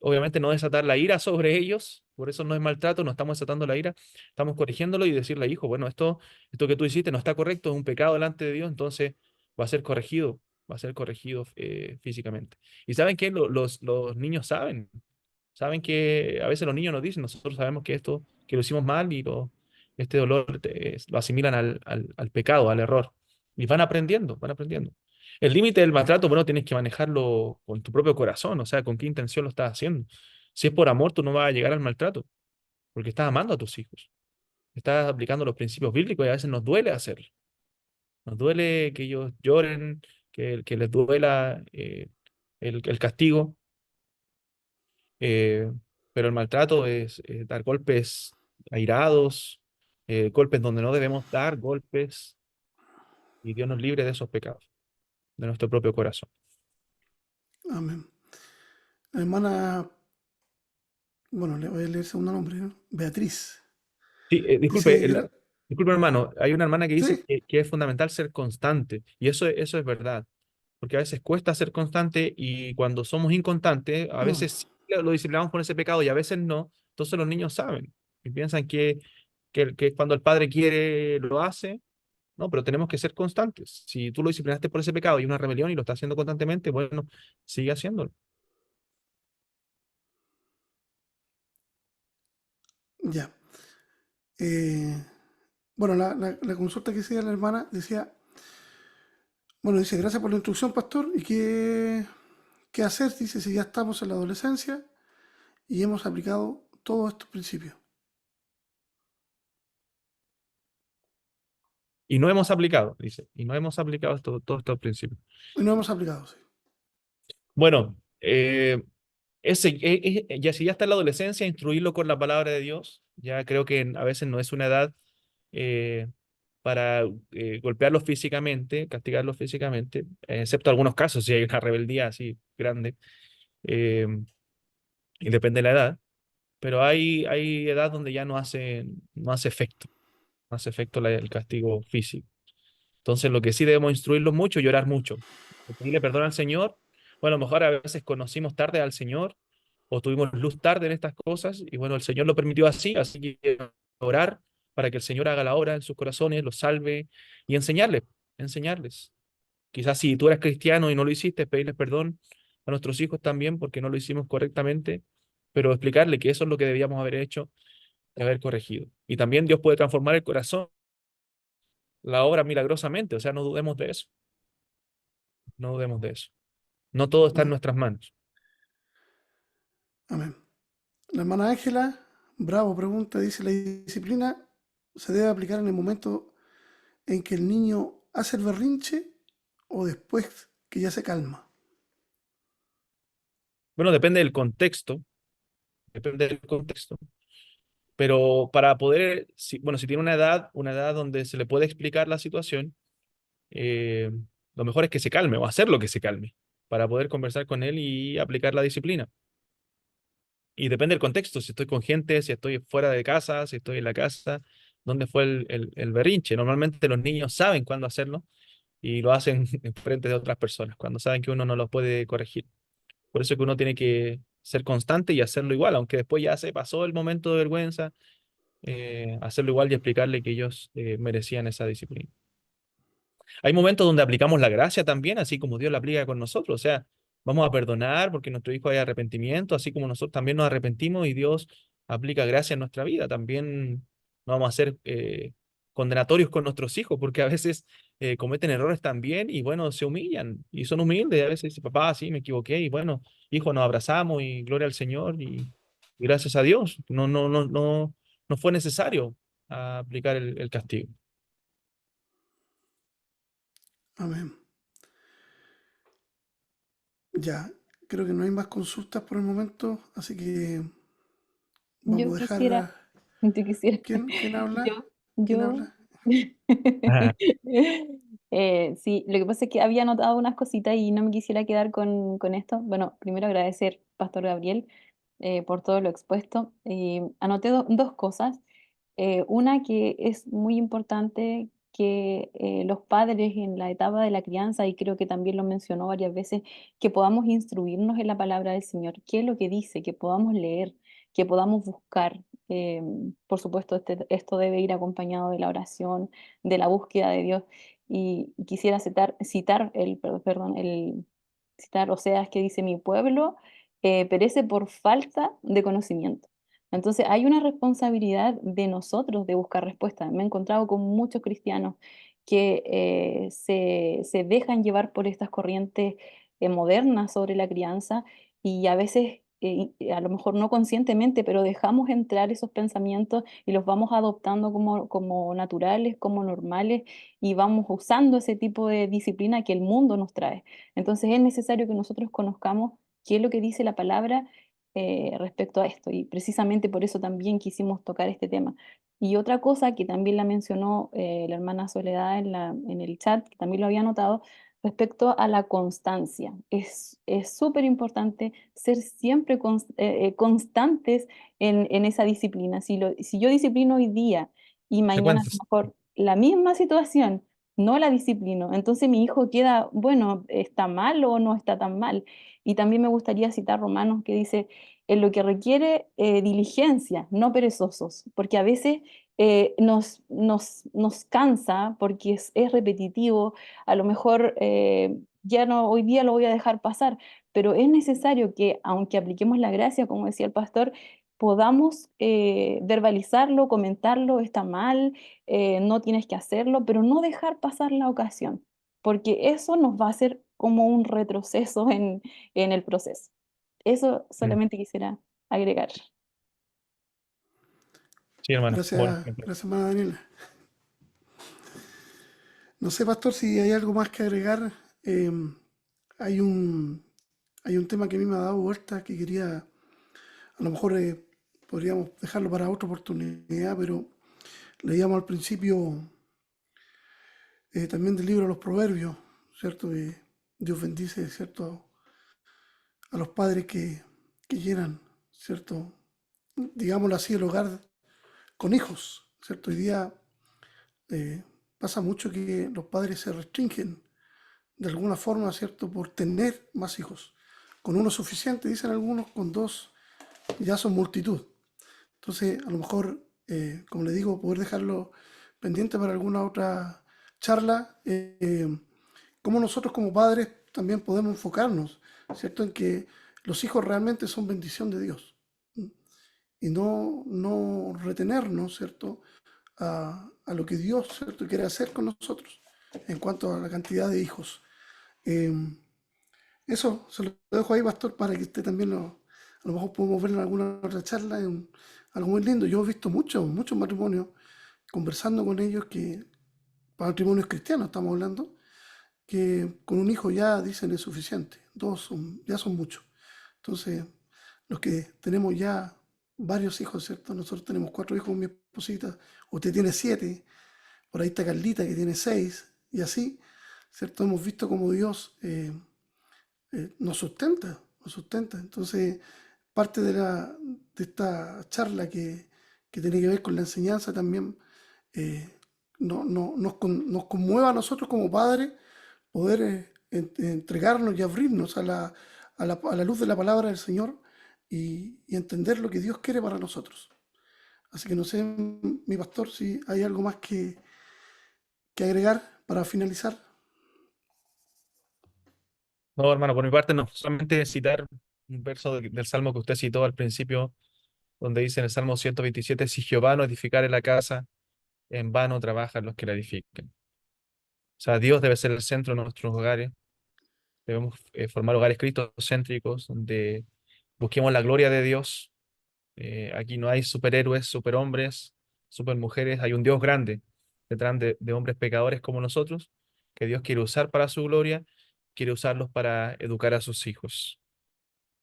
S2: Obviamente no desatar la ira sobre ellos, por eso no es maltrato, no estamos desatando la ira, estamos corrigiéndolo y decirle, hijo, bueno, esto que tú hiciste no está correcto, es un pecado delante de Dios, entonces va a ser corregido, va a ser corregido físicamente. Y saben que los niños saben que a veces los niños nos dicen, nosotros sabemos que esto, que lo hicimos mal y este dolor lo asimilan al pecado, al error. Y van aprendiendo, van aprendiendo. El límite del maltrato, bueno, tienes que manejarlo con tu propio corazón, o sea, con qué intención lo estás haciendo. Si es por amor, tú no vas a llegar al maltrato, porque estás amando a tus hijos. Estás aplicando los principios bíblicos y a veces nos duele hacerlo. Nos duele que ellos lloren, que les duela el castigo, eh, pero el maltrato es dar golpes airados, golpes donde no debemos dar golpes, y Dios nos libre de esos pecados, de nuestro propio corazón.
S3: Amén. La hermana, bueno, le voy a leer el segundo nombre, ¿no? Beatriz.
S2: Sí,
S3: Dice,
S2: disculpe, hermano, hay una hermana que dice
S3: sí,
S2: que es fundamental ser constante, y eso es verdad, porque a veces cuesta ser constante y cuando somos inconstantes, a
S3: mm,
S2: veces sí lo disciplinamos con ese pecado y a veces no, entonces los niños saben y piensan que cuando el padre quiere lo hace. No, pero tenemos que ser constantes. Si tú lo disciplinaste por ese pecado y una rebelión y lo estás haciendo constantemente, bueno, sigue haciéndolo.
S3: ya. Eh, bueno, la consulta que hacía la hermana decía, bueno, dice, gracias por la instrucción, pastor. ¿Y qué hacer? Dice, si ya estamos en la adolescencia y hemos aplicado todos estos principios.
S2: Y no hemos aplicado, dice, y no hemos aplicado todos estos principios.
S3: Y no hemos aplicado, sí.
S2: Bueno, ya si ya está en la adolescencia, instruirlo con la palabra de Dios, ya creo que a veces no es una edad eh, para golpearlos físicamente, castigarlos físicamente, excepto algunos casos, si hay una rebeldía así grande, eh, y depende de la edad, pero hay edad donde ya no hace efecto, no hace efecto el castigo físico. Entonces, lo que sí debemos instruirlos mucho, llorar mucho, pedirle perdón al Señor. Bueno, a lo mejor a veces conocimos tarde al Señor o tuvimos luz tarde en estas cosas y bueno, el Señor lo permitió así que orar para que el Señor haga la obra en sus corazones, los salve y enseñarles. Quizás si tú eres cristiano y no lo hiciste, pedirles perdón a nuestros hijos también porque no lo hicimos correctamente, pero explicarle que eso es lo que debíamos haber hecho y haber corregido. Y también Dios puede transformar el corazón, la obra milagrosamente, o sea, no dudemos de eso, no dudemos de eso. No todo está en
S3: Amén.
S2: nuestras manos.
S3: Amén. La hermana Ángela, bravo, pregunta, dice, ¿la disciplina se debe aplicar en el momento en que el niño hace el berrinche o después que ya se calma?
S2: Bueno, depende del contexto. Pero para poder, bueno, si tiene una edad donde se le puede explicar la situación, eh, lo mejor es que se calme o hacerlo que se calme para poder conversar con él y aplicar la disciplina. Y depende del contexto, si estoy con gente, si estoy fuera de casa, si estoy en la casa, dónde fue el berrinche. Normalmente los niños saben cuándo hacerlo y lo hacen en frente de otras personas, cuando saben que uno no los puede corregir. Por eso es que uno tiene que ser constante y hacerlo igual, aunque después ya se pasó el momento de vergüenza, hacerlo igual y explicarle que ellos merecían esa disciplina. Hay momentos donde aplicamos la gracia también, así como Dios la aplica con nosotros. O sea, vamos a perdonar porque en nuestro hijo hay arrepentimiento, así como nosotros también nos arrepentimos y Dios aplica gracia en nuestra vida. También no vamos a ser condenatorios con nuestros hijos porque a veces cometen errores también y bueno, se humillan y son humildes. A veces dicen, papá, sí, me equivoqué y bueno, hijo, nos abrazamos y gloria al Señor y gracias a Dios. No fue necesario aplicar el castigo.
S3: Amén. Ya, creo que no hay más consultas por el momento, así que vamos
S1: Yo
S3: a
S1: quisiera,
S3: dejar...
S1: yo quisiera,
S3: ¿Quién habla?
S1: yo,
S3: ¿Quién
S1: yo.
S3: habla?
S1: Sí, lo que pasa es que había anotado unas cositas y no me quisiera quedar con esto. Bueno, primero agradecer, Pastor Gabriel, por todo lo expuesto. Anoté dos cosas. Una que es muy importante que los padres en la etapa de la crianza, y creo que también lo mencionó varias veces, que podamos instruirnos en la palabra del Señor, qué es lo que dice, que podamos leer, que podamos buscar. Eh, por supuesto, esto debe ir acompañado de la oración, de la búsqueda de Dios. Y quisiera citar Oseas que dice, mi pueblo perece por falta de conocimiento. Entonces hay una responsabilidad de nosotros de buscar respuestas. Me he encontrado con muchos cristianos que se dejan llevar por estas corrientes modernas sobre la crianza y a veces, a lo mejor no conscientemente, pero dejamos entrar esos pensamientos y los vamos adoptando como naturales, como normales y vamos usando ese tipo de disciplina que el mundo nos trae. Entonces es necesario que nosotros conozcamos qué es lo que dice la palabra respecto a esto y precisamente por eso también quisimos tocar este tema. Y otra cosa que también la mencionó la hermana Soledad en el chat, que también lo había notado, respecto a la constancia. Es súper importante ser siempre constantes en esa disciplina. Si yo disciplino hoy día y mañana a lo
S2: Consecuencias.
S1: mejor la misma situación, no la disciplino, entonces mi hijo queda, bueno, ¿está mal o no está tan mal? Y también me gustaría citar Romanos que dice, en lo que requiere diligencia, no perezosos, porque a veces nos cansa porque es repetitivo, a lo mejor ya no, hoy día lo voy a dejar pasar, pero es necesario que, aunque apliquemos la gracia, como decía el pastor, podamos verbalizarlo, comentarlo, está mal, no tienes que hacerlo, pero no dejar pasar la ocasión, porque eso nos va a hacer como un retroceso en el proceso. Eso
S2: Mm.
S1: solamente quisiera agregar.
S2: Sí, hermano. Bueno,
S3: Gracias, gracias, hermana Daniela. No sé, pastor, si hay algo más que agregar. Eh, hay un, hay un tema que a mí me ha dado vuelta que quería, a lo mejor podríamos dejarlo para otra oportunidad, pero leíamos al principio también del libro de los Proverbios, ¿cierto? Dios bendice, ¿cierto? A los padres que llenan, ¿cierto? Digámoslo así, el hogar con hijos, ¿cierto? Hoy día eh, pasa mucho que los padres se restringen de alguna forma, ¿cierto? Por tener más hijos. Con uno suficiente, dicen algunos, con dos ya son multitud. Entonces, a lo mejor, como le digo, poder dejarlo pendiente para alguna otra charla, cómo nosotros como padres también podemos enfocarnos, ¿cierto? En que los hijos realmente son bendición de Dios y no retenernos, ¿cierto? A lo que Dios, ¿cierto? Quiere hacer con nosotros en cuanto a la cantidad de hijos. Eh, Eso se lo dejo ahí, pastor, para que usted también a lo mejor podemos verlo en alguna otra charla, algo muy lindo. Yo he visto muchos matrimonios, conversando con ellos, que matrimonios cristianos estamos hablando, que con un hijo ya dicen es suficiente, ya son muchos. Entonces, los que tenemos ya varios hijos, ¿cierto? Nosotros tenemos 4 hijos con mi esposita, usted tiene 7, por ahí está Carlita que tiene 6, y así, ¿cierto? Hemos visto como Dios nos sustenta, nos sustenta. Entonces, parte de esta charla que tiene que ver con la enseñanza también eh, nos conmueve a nosotros como padres poder entregarnos y abrirnos a la luz de la palabra del Señor y entender lo que Dios quiere para nosotros. Así que no sé, mi pastor, si hay algo más que agregar para finalizar.
S2: No, hermano, por mi parte no, solamente citar un verso del Salmo que usted citó al principio, donde dice en el Salmo 127: si Jehová no edificare la casa, en vano trabajan los que la edifican. O sea, Dios debe ser el centro de nuestros hogares. Debemos formar hogares cristocéntricos, donde busquemos la gloria de Dios. Aquí no hay superhéroes, superhombres, supermujeres. Hay un Dios grande detrás de hombres pecadores como nosotros, que Dios quiere usar para su gloria, quiere usarlos para educar a sus hijos.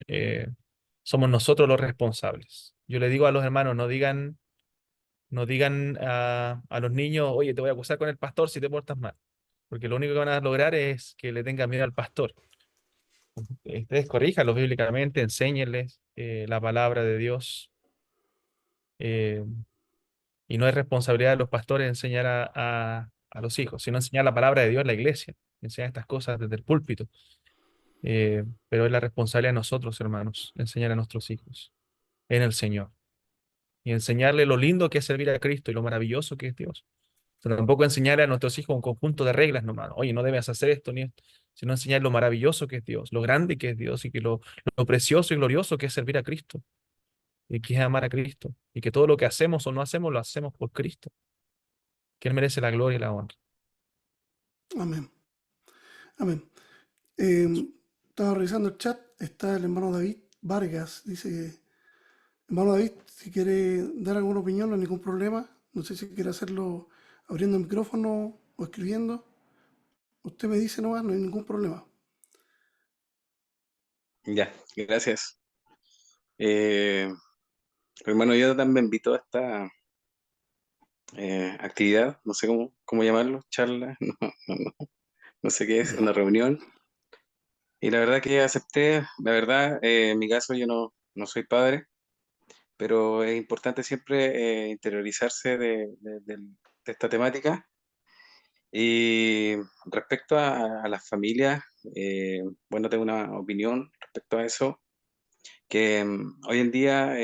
S2: Eh, Somos nosotros los responsables. Yo le digo a los hermanos, no digan a los niños: oye, te voy a acusar con el pastor si te portas mal, porque lo único que van a lograr es que le tengan miedo al pastor. Ustedes corríjanlos bíblicamente, enséñenles la palabra de Dios. eh, y no es responsabilidad de los pastores enseñar a los hijos, sino enseñar la palabra de Dios en la iglesia, enseñar estas cosas desde el púlpito. Pero es la responsabilidad de nosotros, hermanos, enseñar a nuestros hijos en el Señor y enseñarle lo lindo que es servir a Cristo y lo maravilloso que es Dios. O sea, tampoco enseñarle a nuestros hijos un conjunto de reglas nomás. Oye, no debes hacer esto ni esto, sino enseñar lo maravilloso que es Dios, lo grande que es Dios y que lo precioso y glorioso que es servir a Cristo y que es amar a Cristo y que todo lo que hacemos o no hacemos lo hacemos por Cristo, que Él merece la gloria y la honra.
S3: Amén. Amén. Eh, Estaba revisando el chat, está el hermano David Vargas, dice que, hermano David, si quiere dar alguna opinión, no hay ningún problema. No sé si quiere hacerlo abriendo el micrófono o escribiendo. Usted me dice nomás, no hay ningún problema.
S4: Ya, gracias. Eh, Hermano, yo también invito a esta actividad, no sé cómo llamarlo, charla, no sé qué es, una reunión. Y la verdad que acepté, la verdad, en mi caso yo no soy padre, pero es importante siempre interiorizarse de esta temática. Y respecto a las familias, bueno, tengo una opinión respecto a eso, que hoy en día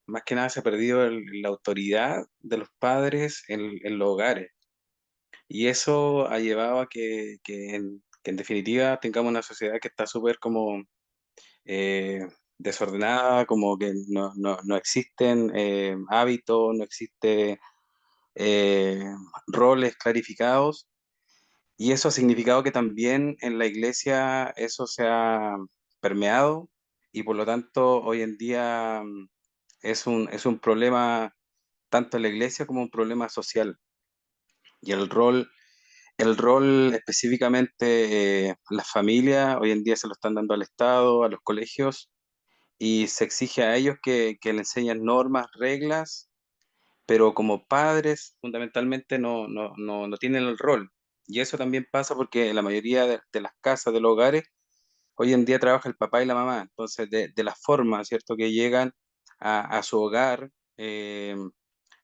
S4: más que nada se ha perdido la autoridad de los padres en los hogares. Y eso ha llevado a que en definitiva tengamos una sociedad que está súper como eh, desordenada, como que no existen hábitos, no existen eh, roles clarificados. Y eso ha significado que también en la iglesia eso se ha permeado y por lo tanto hoy en día es un problema tanto en la iglesia como un problema social. Y el rol específicamente, las familias hoy en día se lo están dando al Estado, a los colegios, y se exige a ellos que le enseñen normas, reglas, pero como padres fundamentalmente no tienen el rol. Y eso también pasa porque en la mayoría de las casas, de los hogares, hoy en día trabaja el papá y la mamá. Entonces, de la forma, ¿cierto?, que llegan a su hogar,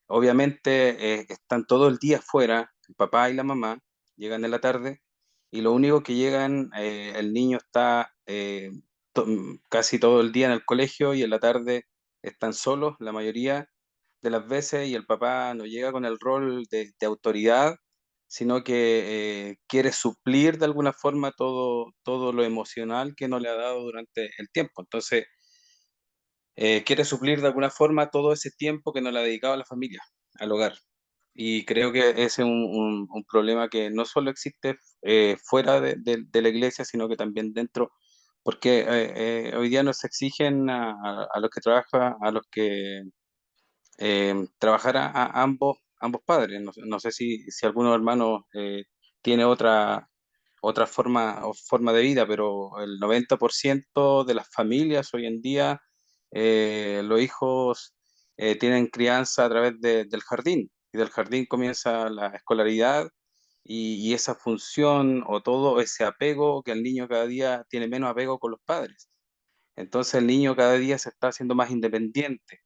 S4: obviamente están todo el día fuera, el papá y la mamá, llegan en la tarde y lo único que llegan, el niño está casi todo el día en el colegio y en la tarde están solos la mayoría de las veces y el papá no llega con el rol de autoridad, sino que quiere suplir de alguna forma todo lo emocional que no le ha dado durante el tiempo. Entonces, quiere suplir de alguna forma todo ese tiempo que no le ha dedicado a la familia, al hogar. Y creo que ese es un problema que no solo existe fuera de la iglesia, sino que también dentro, porque hoy día nos exigen a los que trabajan, a los que trabajar a ambos padres. No sé si alguno hermano tiene otra forma, o forma de vida, pero el 90% de las familias hoy en día, los hijos tienen crianza a través del jardín, y del jardín comienza la escolaridad y esa función o todo ese apego que el niño cada día tiene menos apego con los padres. Entonces el niño cada día se está haciendo más independiente.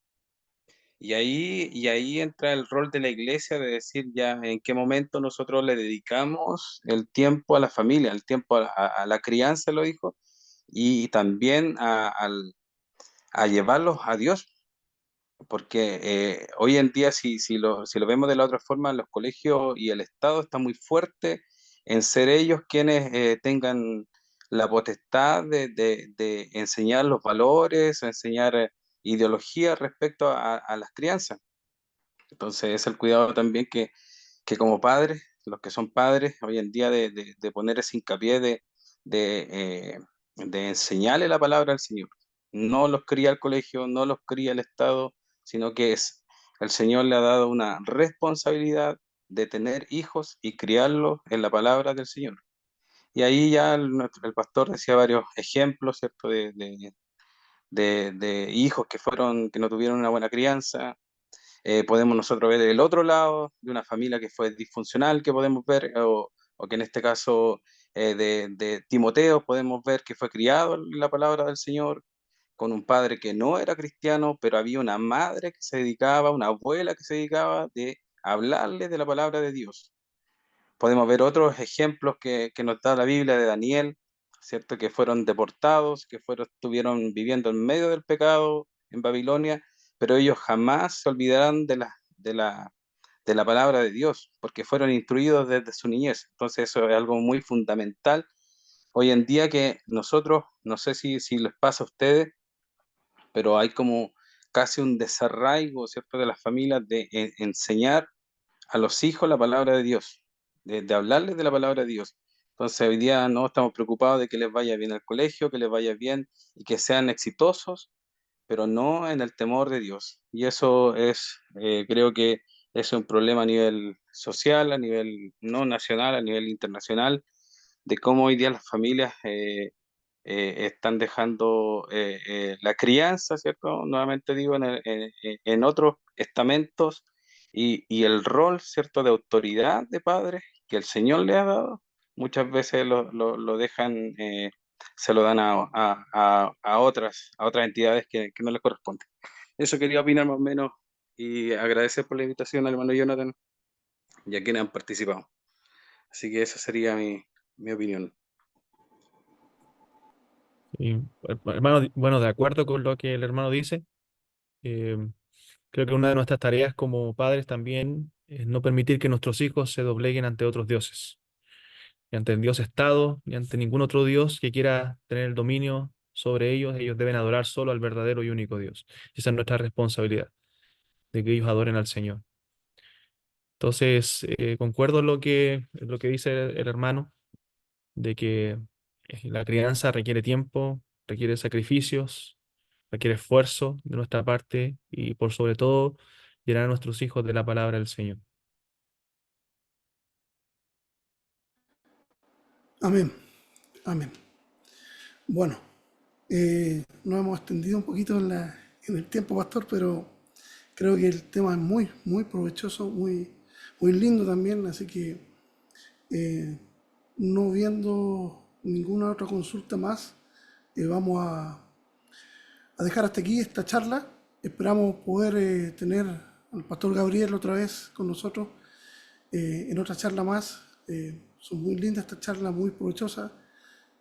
S4: Y ahí entra el rol de la iglesia de decir ya en qué momento nosotros le dedicamos el tiempo a la familia, el tiempo a la crianza de los hijos y también a llevarlos a Dios. Porque hoy en día, si lo vemos de la otra forma, los colegios y el Estado están muy fuertes en ser ellos quienes tengan la potestad de enseñar los valores, o enseñar ideología respecto a las crianzas. Entonces es el cuidado también que como padres, los que son padres, hoy en día de poner ese hincapié de, eh, de enseñarle la palabra al Señor. No los cría el colegio, no los cría el Estado, sino que el Señor le ha dado una responsabilidad de tener hijos y criarlos en la palabra del Señor. Y ahí ya el pastor decía varios ejemplos, ¿cierto? De hijos que no tuvieron una buena crianza. Podemos nosotros ver el otro lado de una familia que fue disfuncional, que podemos ver, o que en este caso de Timoteo podemos ver que fue criado en la palabra del Señor, con un padre que no era cristiano, pero había una madre que se dedicaba, una abuela que se dedicaba de hablarle de la palabra de Dios. Podemos ver otros ejemplos que nos da la Biblia de Daniel, ¿cierto? Que fueron deportados, estuvieron viviendo en medio del pecado en Babilonia, pero ellos jamás se olvidarán de la palabra de Dios, porque fueron instruidos desde su niñez. Entonces eso es algo muy fundamental hoy en día que nosotros, no sé si les pasa a ustedes, pero hay como casi un desarraigo, ¿cierto? De las familias de enseñar a los hijos la palabra de Dios, de hablarles de la palabra de Dios. Entonces hoy día no estamos preocupados de que les vaya bien al colegio, que les vaya bien y que sean exitosos, pero no en el temor de Dios. Y eso creo que es un problema a nivel social, a nivel no nacional, a nivel internacional, de cómo hoy día las familias están dejando la crianza, ¿cierto? Nuevamente digo, en otros estamentos y el rol, ¿cierto?, de autoridad de padres que el Señor le ha dado, muchas veces lo dejan, se lo dan a otras entidades que no les corresponden. Eso quería opinar más o menos y agradecer por la invitación al hermano Jonathan y a quienes han participado. Así que esa sería mi opinión.
S2: Y, hermano, bueno, de acuerdo con lo que el hermano dice, eh, creo que una de nuestras tareas como padres también es no permitir que nuestros hijos se dobleguen ante otros dioses, ni ante el Dios Estado, ni ante ningún otro Dios que quiera tener el dominio sobre ellos. Ellos deben adorar solo al verdadero y único Dios. Esa es nuestra responsabilidad, de que ellos adoren al Señor. Entonces, concuerdo en lo que dice el hermano, de que la crianza requiere tiempo, requiere sacrificios, requiere esfuerzo de nuestra parte y por sobre todo llenar a nuestros hijos de la palabra del Señor.
S3: Amén, amén. Bueno, nos hemos extendido un poquito en el tiempo, pastor, pero creo que el tema es muy, muy provechoso, muy, muy lindo también, así que eh, no viendo ninguna otra consulta más, vamos a dejar hasta aquí esta charla. Esperamos poder tener al pastor Gabriel otra vez con nosotros en otra charla más. Son muy lindas estas charlas, muy provechosas.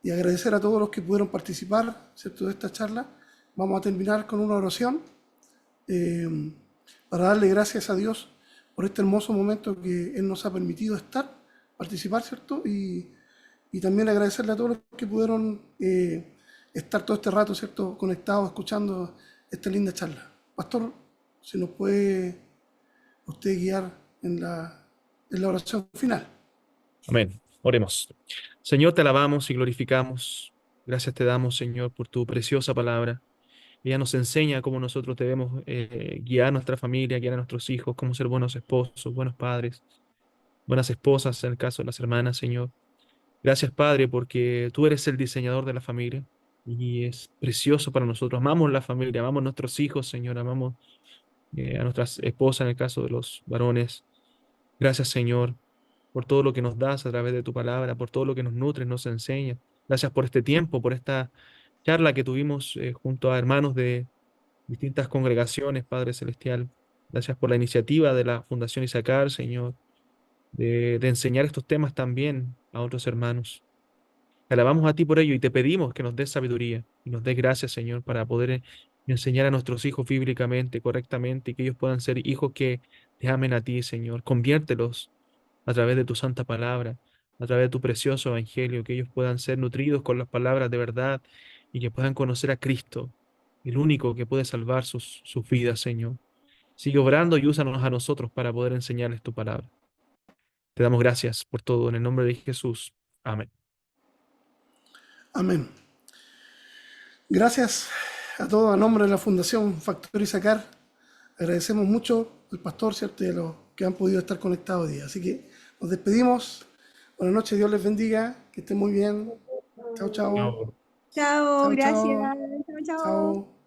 S3: Y agradecer a todos los que pudieron participar, ¿cierto?, de esta charla. Vamos a terminar con una oración eh, para darle gracias a Dios por este hermoso momento que Él nos ha permitido estar, participar, ¿cierto? Y también agradecerle a todos los que pudieron estar todo este rato, ¿cierto?, conectados, escuchando esta linda charla. Pastor, si nos puede usted guiar en la oración final.
S2: Amén. Oremos. Señor, te alabamos y glorificamos. Gracias te damos, Señor, por tu preciosa palabra. Ella nos enseña cómo nosotros debemos guiar a nuestra familia, guiar a nuestros hijos, cómo ser buenos esposos, buenos padres, buenas esposas, en el caso de las hermanas, Señor. Gracias, Padre, porque tú eres el diseñador de la familia y es precioso para nosotros. Amamos la familia, amamos a nuestros hijos, Señor, amamos a nuestras esposas en el caso de los varones. Gracias, Señor, por todo lo que nos das a través de tu palabra, por todo lo que nos nutres, nos enseñas. Gracias por este tiempo, por esta charla que tuvimos junto a hermanos de distintas congregaciones, Padre Celestial. Gracias por la iniciativa de la Fundación Isacar, Señor, de enseñar estos temas también a otros hermanos. Te alabamos a ti por ello y te pedimos que nos des sabiduría y nos des gracias, Señor, para poder enseñar a nuestros hijos bíblicamente, correctamente, y que ellos puedan ser hijos que te amen a ti, Señor. Conviértelos a través de tu santa palabra, a través de tu precioso evangelio, que ellos puedan ser nutridos con las palabras de verdad y que puedan conocer a Cristo, el único que puede salvar sus vidas, Señor. Sigue obrando y úsanos a nosotros para poder enseñarles tu palabra. Te damos gracias por todo en el nombre de Jesús. Amén.
S3: Amén. Gracias a todos a nombre de la Fundación Factor Isacar. Agradecemos mucho al pastor, ¿cierto? Y a los que han podido estar conectados hoy día. Así que nos despedimos. Buenas noches, Dios les bendiga, que estén muy bien. Chao, chao.
S2: Chao.
S5: Chao,
S3: Chao,
S5: gracias.
S3: chao.
S5: Chao, chao.
S3: Chao.